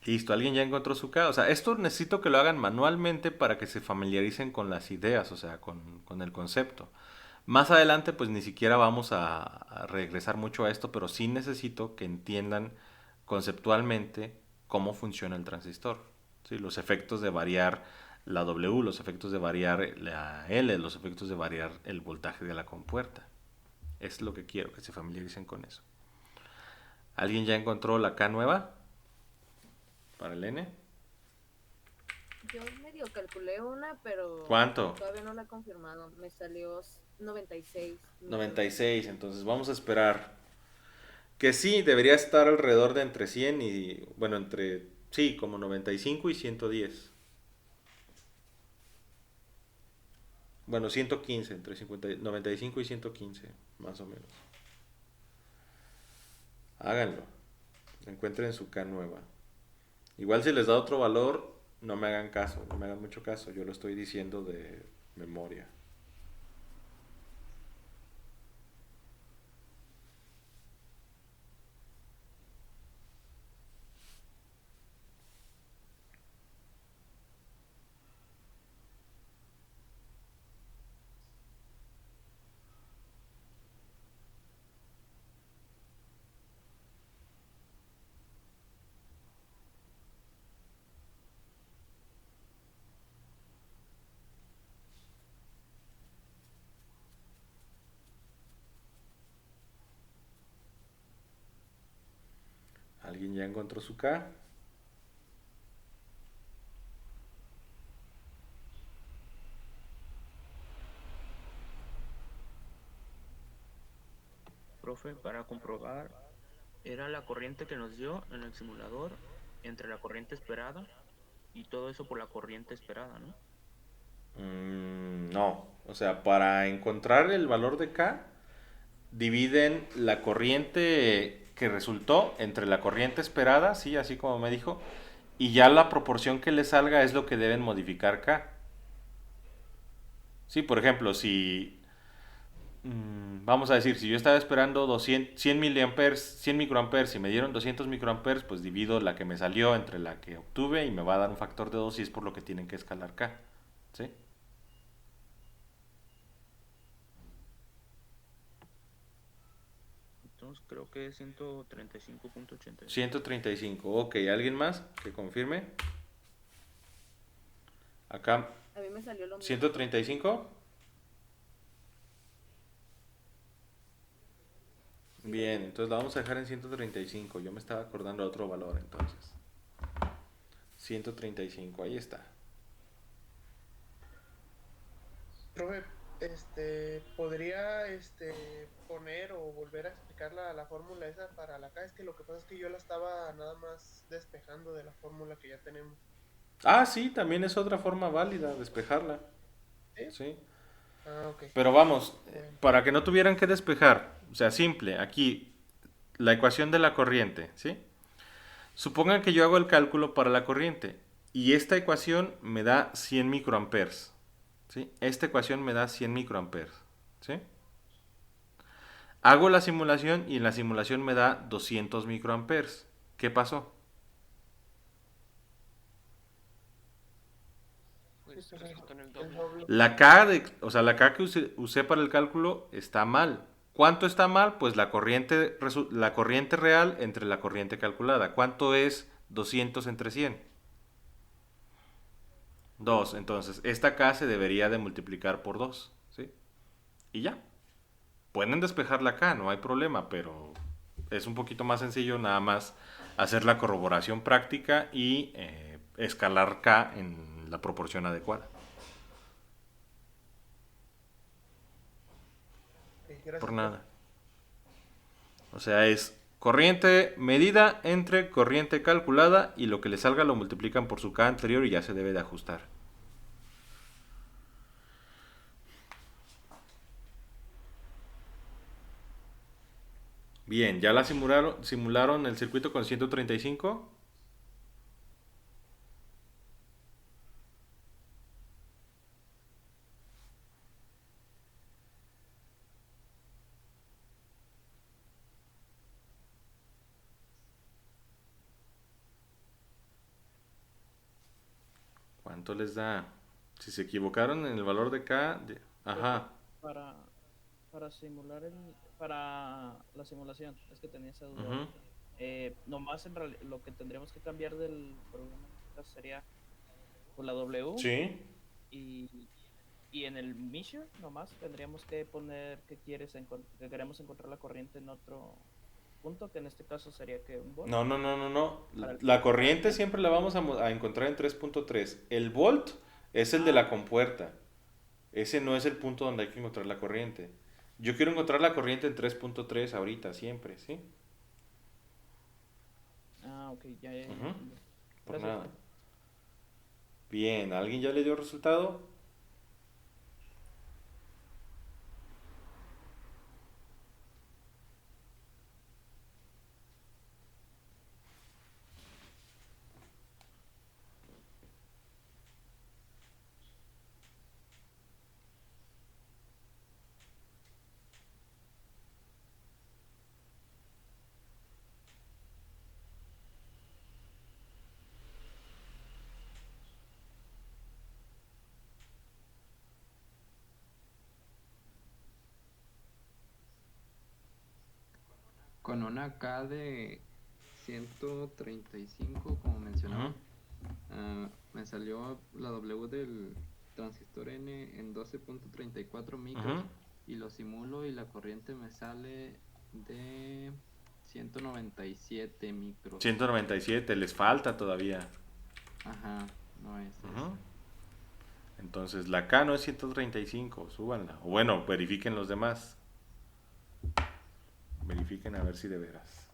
Listo, alguien ya encontró su K. O sea, esto necesito que lo hagan manualmente para que se familiaricen con las ideas, o sea, con el concepto. Más adelante, pues ni siquiera vamos a regresar mucho a esto, pero sí necesito que entiendan conceptualmente cómo funciona el transistor. ¿Sí? Los efectos de variar la W, los efectos de variar la L, los efectos de variar el voltaje de la compuerta. Es lo que quiero, que se familiaricen con eso. ¿Alguien ya encontró la K nueva? ¿Para el N? Yo medio calculé una, pero ¿Cuánto? todavía no la he confirmado. Me salió 96. 96, entonces vamos a esperar. Que sí, debería estar alrededor de entre 100 y, bueno, sí, como 95 y 110. Bueno, 115, entre 95 y 115, más o menos. Háganlo. Encuentren su K nueva. Igual si les da otro valor, no me hagan caso, no me hagan mucho caso. Yo lo estoy diciendo de memoria. ¿Alguien ya encontró su K? Profe, para comprobar, era la corriente que nos dio en el simulador entre la corriente esperada y todo eso por la corriente esperada, ¿no? No, o sea, para encontrar el valor de K, dividen la corriente que resultó entre la corriente esperada, sí, así como me dijo, y ya la proporción que le salga es lo que deben modificar K. Sí, por ejemplo, si vamos a decir, si yo estaba esperando 100 miliamperes, 100 microamperes y me dieron 200 microamperes, pues divido la que me salió entre la que obtuve y me va a dar un factor de 2 y es por lo que tienen que escalar K. ¿Sí? Entonces creo que es 135.80. 135, ok, ¿alguien más que confirme? Acá, A mí me salió lo mismo. 135. Bien, entonces la vamos a dejar en 135. Yo me estaba acordando de otro valor entonces. 135, ahí está. Profe, ¿podría poner o volver a explicar la fórmula esa para la K? Es que lo que pasa es que yo la estaba nada más despejando de la fórmula que ya tenemos. Ah, sí, también es otra forma válida, despejarla. ¿Sí? Sí. Ah, ok. Pero vamos, Bueno. para que no tuvieran que despejar, o sea, simple, aquí, la ecuación de la corriente, ¿sí? Supongan que yo hago el cálculo para la corriente y esta ecuación me da 100 microamperes, ¿sí? Esta ecuación me da 100 microamperes, ¿sí? Hago la simulación y en la simulación me da 200 microamperes. ¿Qué pasó? Pues resultó en el doble. La K, o sea, la K que usé para el cálculo está mal. ¿Cuánto está mal? Pues la corriente real entre la corriente calculada. ¿Cuánto es 200 entre 100? 2. Entonces, esta K se debería de multiplicar por 2, ¿sí? Y ya. Pueden despejarla acá, no hay problema, pero es un poquito más sencillo nada más hacer la corroboración práctica y escalar K en la proporción adecuada. Gracias, Por nada. O sea, es corriente medida entre corriente calculada y lo que le salga lo multiplican por su K anterior y ya se debe de ajustar. Bien, ¿ya la simularon el circuito con 135? ¿Cuánto les da? Si se equivocaron en el valor de K, ajá. Para simular para la simulación, es que tenía esa duda. Ujú. Nomás lo que tendríamos que cambiar del programa en este caso sería por la W. Sí. Y en el measure nomás tendríamos que poner que queremos encontrar la corriente en otro punto, que en este caso sería que un volt. No. La corriente siempre la vamos a encontrar en 3.3. El volt es el de la compuerta. Ese no es el punto donde hay que encontrar la corriente. Yo quiero encontrar la corriente en 3.3 ahorita, siempre, ¿sí? Ah, ok, ya. Ujú. Por Gracias. nada. Bien, ¿alguien ya le dio resultado? Con una K de 135, como mencionaba, me salió la W del transistor N en 12.34 micros y lo simulo y la corriente me sale de 197 micros. 197, les falta todavía. Ajá, no es eso. Entonces la K no es 135, súbanla. O bueno, verifiquen los demás. Verifiquen a ver si de veras.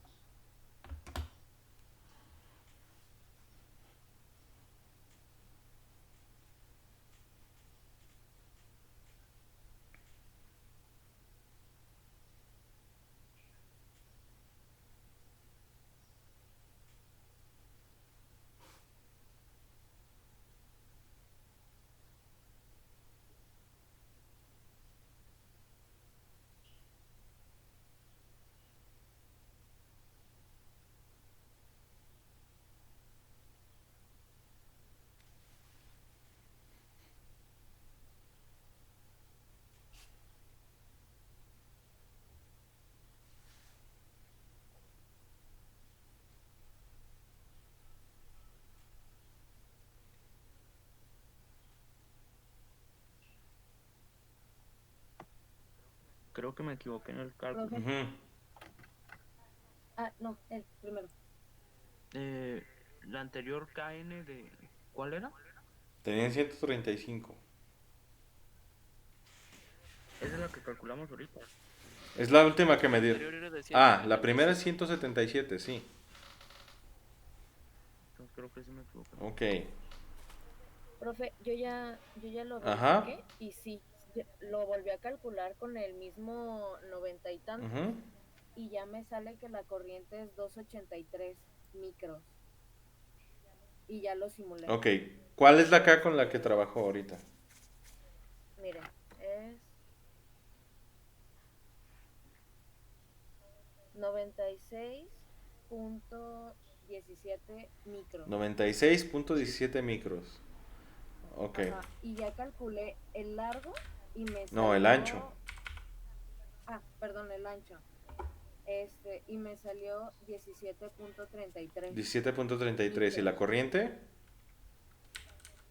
Creo que me equivoqué en el cálculo. Ah, no, el primero. la anterior KN de... ¿Cuál era? Tenían 135. Esa es la que calculamos ahorita. Es la última que me dio. Anterior era de Ah, la 177. primera es 177, sí. Entonces creo que sí me equivoqué. Ok. Profe, yo ya lo Ajá. verifiqué y sí, lo volví a calcular con el mismo 90 y tantos Ujú. y ya me sale que la corriente es 283 micros y ya lo simulé. Ok. ¿Cuál es la K con la que trabajó ahorita? Miren, es 96.17 micros. 96.17 micros. Ok. Ajá, y ya calculé el largo y me No, el salió- ancho. Perdón, el ancho. Y me salió 17.33. 17.33. ¿Y la corriente?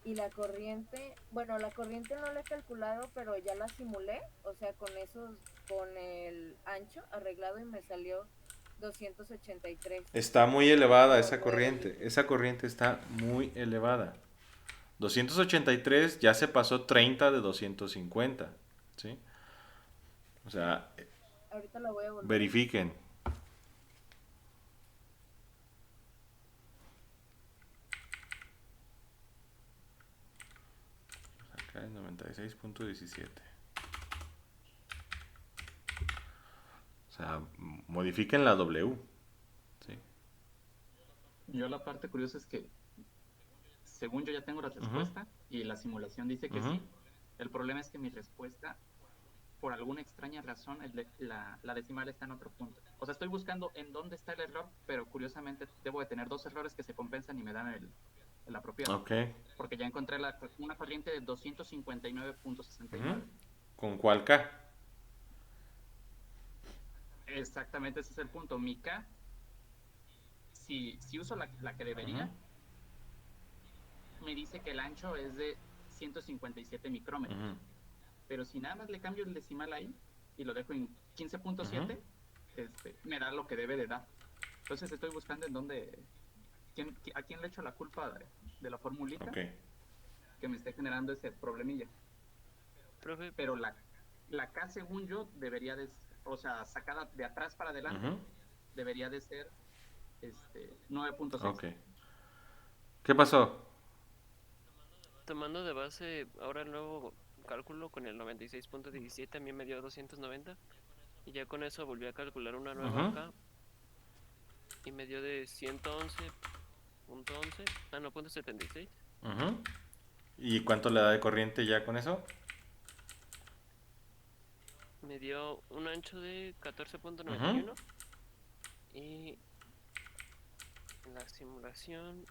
Y la corriente, bueno, la corriente no la he calculado, pero ya la simulé, o sea, con el ancho arreglado y me salió 283. Está muy elevada Pero esa luego corriente. Esa corriente está muy elevada. 283 ya se pasó 30 de 250. ¿Sí? O sea, ahorita la voy a volver. verifiquen. Acá es 96.17. O sea, modifiquen la W. ¿Sí? Yo la parte curiosa es que, según yo ya tengo la respuesta y la simulación dice que Ujú. sí, el problema es que mi respuesta, por alguna extraña razón, la decimal está en otro punto. O sea, estoy buscando en dónde está el error, pero curiosamente debo de tener dos errores que se compensan y me dan el apropiado. Ok. Porque ya encontré una corriente de 259.69. Ujú. ¿Con cuál K? Exactamente, ese es el punto. Mi K, si uso la que debería, me dice que el ancho es de 157 micrómetros. Ujú. Pero si nada más le cambio el decimal ahí y lo dejo en 15.7, me da lo que debe de dar. Entonces estoy buscando en dónde, a quién le echo la culpa de la formulita Ok. que me esté generando ese problemilla. Profe, Pero la K, según yo, debería de, o sea, sacada de atrás para adelante, Ujú. debería de ser 9.6. Ok. ¿Qué pasó? tomando de base ahora el nuevo cálculo con el 96.17, a mí me dio 290. Y ya con eso volví a calcular una nueva Ujú. acá. Y me dio de 111.11. Ah, no, punto 76. Ujú. ¿Y cuánto le da de corriente ya con eso? Me dio un ancho de 14.91. Y la simulación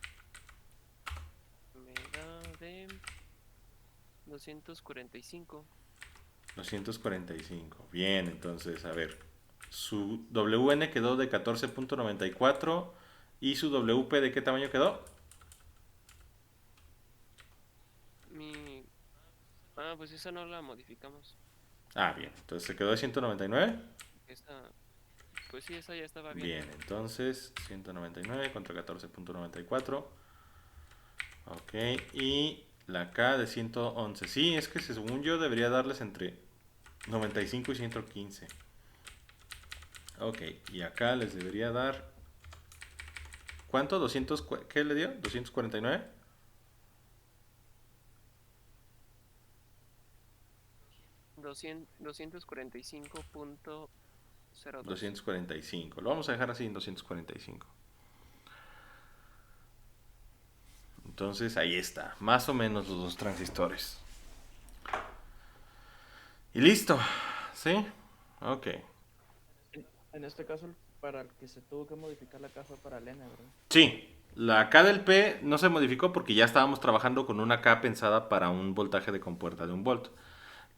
me da de 245. 245. Bien, entonces, a ver. Su WN quedó de 14.94 y su WP ¿de qué tamaño quedó? Pues esa no la modificamos. Ah, bien. Entonces se quedó de 199. Pues sí, esa ya estaba bien. Bien, entonces 199 contra 14.94. Ok, y la K de 111. Sí, es que según yo debería darles entre 95 y 115. Ok, y acá les debería dar... ¿Cuánto? 200, ¿qué le dio? ¿249? 245.02. 245. Lo vamos a dejar así en 245. Entonces ahí está, más o menos los dos transistores. Y listo, ¿sí? Ok. En este caso, para el que se tuvo que modificar la K fue para el N, ¿verdad? Sí, la K del P no se modificó porque ya estábamos trabajando con una K pensada para un voltaje de compuerta de 1 volt.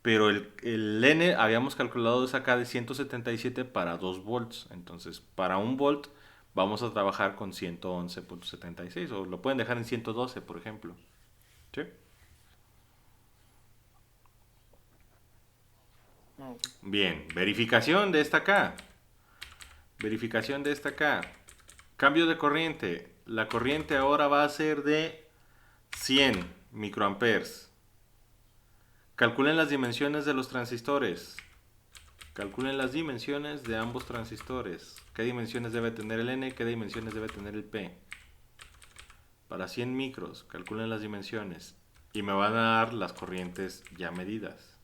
Pero el N habíamos calculado esa K de 177 para 2 volts. Entonces, para 1 volt vamos a trabajar con 111.76 o lo pueden dejar en 112, por ejemplo. ¿Sí? No. Bien, verificación de esta K. Verificación de esta K. Cambio de corriente. la corriente ahora va a ser de 100 microamperes. Calculen las dimensiones de los transistores. Calculen las dimensiones de ambos transistores. ¿Qué dimensiones debe tener el N? ¿Qué dimensiones debe tener el P? Para 100 micros, calculen las dimensiones. Y me van a dar las corrientes ya medidas.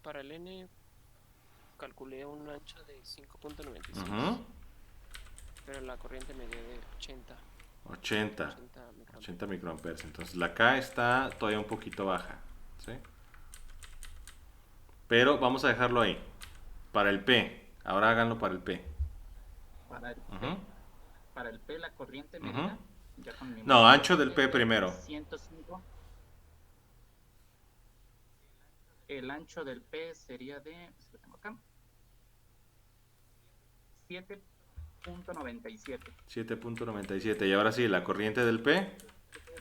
Para el N calculé un ancho de 5.96, pero la corriente me dio de 80 microamperes. Entonces la K está todavía un poquito baja, ¿sí? Pero vamos a dejarlo ahí. Para el P, ahora háganlo para el P. Para el P la corriente medida, ya con mi no, ancho del P primero. 105. El ancho del P sería de, lo tengo acá, 7.97. 7.97. Y ahora sí, la corriente del P.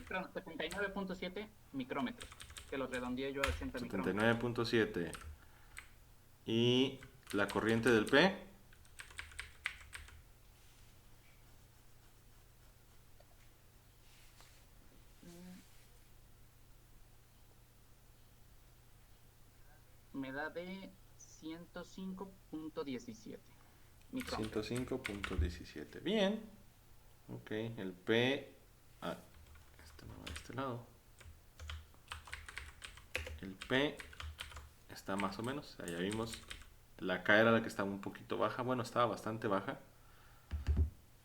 79.7 micrómetros. Que lo redondeé yo a 80 micrómetros. 79.7. Y la corriente del P. Me da de 105.17 micrómetros. 105.17. Bien. Ok, el P. Este no va de este lado. El P está más o menos. Ya vimos. La K era la que estaba un poquito baja. Bueno, estaba bastante baja.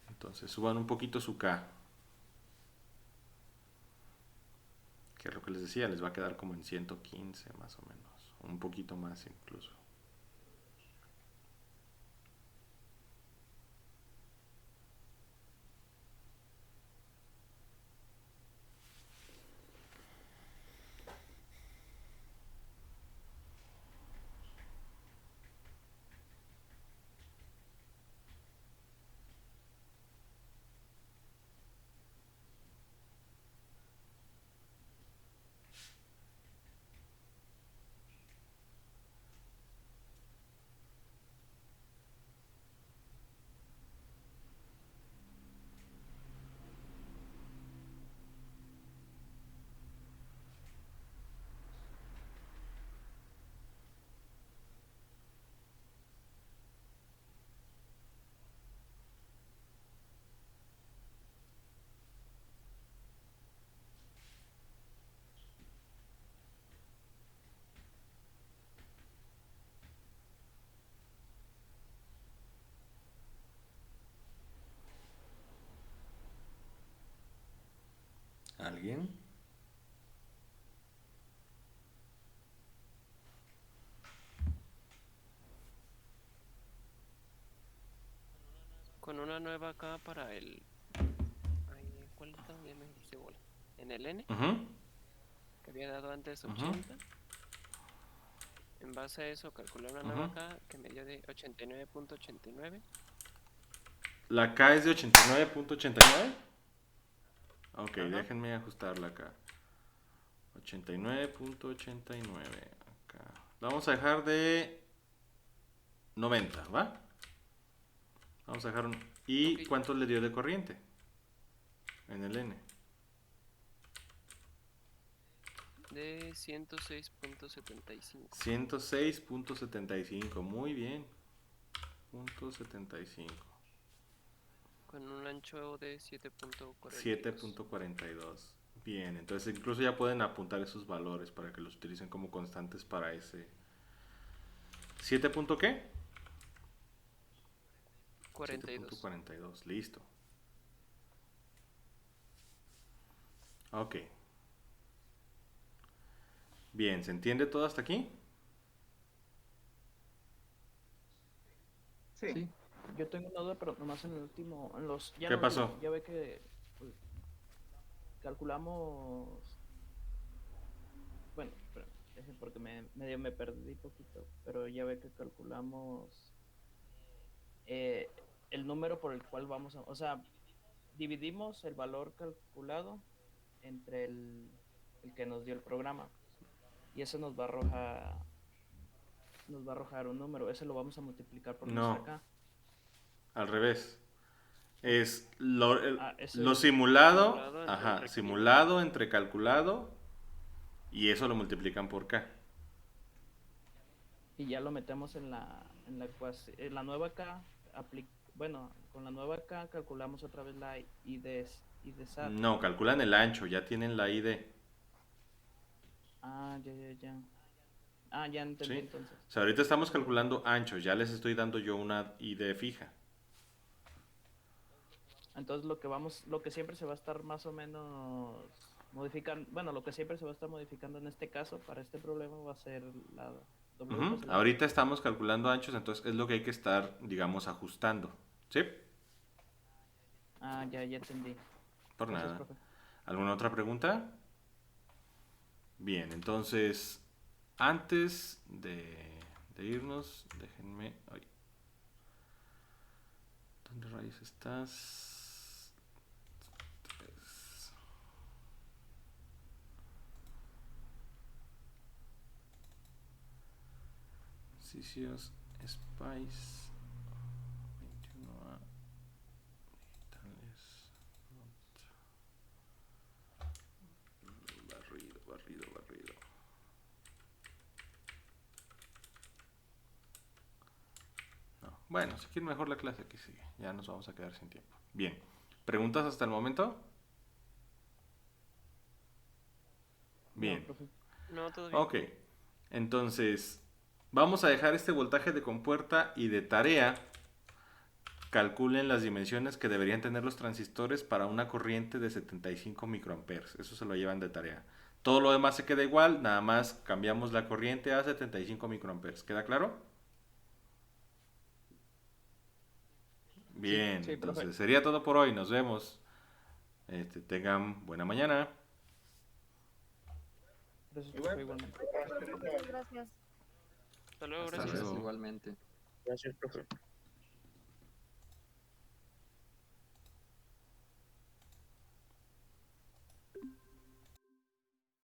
Entonces suban un poquito su K. Que es lo que les decía, les va a quedar como en 115 más o menos. Un poquito más incluso. ¿Alguien? Con una nueva acá para el... ¿Cuál está? Ya me hice bola. En el N, que había dado antes 80. En base a eso calculé una nueva acá que me dio de 89.89. ¿La K es de 89.89? Ok, déjenme ajustarla acá. 89.89. Acá. La vamos a dejar de 90, ¿va? Vamos a dejar un... ¿Y cuánto le dio de corriente? En el N. De 106.75. 106.75, muy bien. .75. Con un ancho de 7.42. 7.42. Bien, entonces incluso ya pueden apuntar esos valores para que los utilicen como constantes para ese. ¿7 punto qué? 42. 7.42, listo. Ok. Bien, ¿se entiende todo hasta aquí? Sí. Yo tengo una duda, pero nomás en el último, en los... Ya ¿Qué en el pasó? último, ya ve que calculamos... Bueno, espera. porque medio me perdí poquito, pero ya ve que calculamos el número por el cual vamos a, o sea, dividimos el valor calculado entre el que nos dio el programa y eso nos va a arrojar un número, ese lo vamos a multiplicar por No, nuestra K. al revés. Es eso lo es simulado, simulado entre ajá, requerido. simulado entre calculado y eso lo multiplican por K. Y ya lo metemos en la nueva K, bueno, con la nueva K calculamos otra vez la I de SAT. No, calculan el ancho, ya tienen la ID. Ya. Ya entendí ¿Sí? entonces. O sea, ahorita estamos calculando anchos, ya les estoy dando yo una ID fija. Entonces lo que siempre se va a estar más o menos modificando, bueno, lo que siempre se va a estar modificando en este caso para este problema va a ser la W. Ujú. Ahorita estamos calculando anchos, entonces es lo que hay que estar, digamos, ajustando. ¿Sí? Ya entendí. Por Gracias, nada. profe. ¿Alguna otra pregunta? Bien, entonces, antes de irnos, déjenme... Ay. ¿Dónde rayos estás? 3. Ejercicios Spice 21A digitales. Barrido. No. Bueno, si quieren mejor la clase aquí sigue. Ya nos vamos a quedar sin tiempo. Bien. ¿Preguntas hasta el momento? Bien. No, profe. No, todo bien. Ok. Entonces, vamos a dejar este voltaje de compuerta y de tarea. Calculen las dimensiones que deberían tener los transistores para una corriente de 75 microamperes. Eso se lo llevan de tarea. Todo lo demás se queda igual, nada más cambiamos la corriente a 75 microamperes. ¿Queda claro? Bien, Sí, entonces profe. sería todo por hoy. Nos vemos. Tengan buena mañana. Gracias, profe, igualmente. Muchas gracias. Hasta luego, Hasta gracias. luego. Igualmente. Gracias, profe.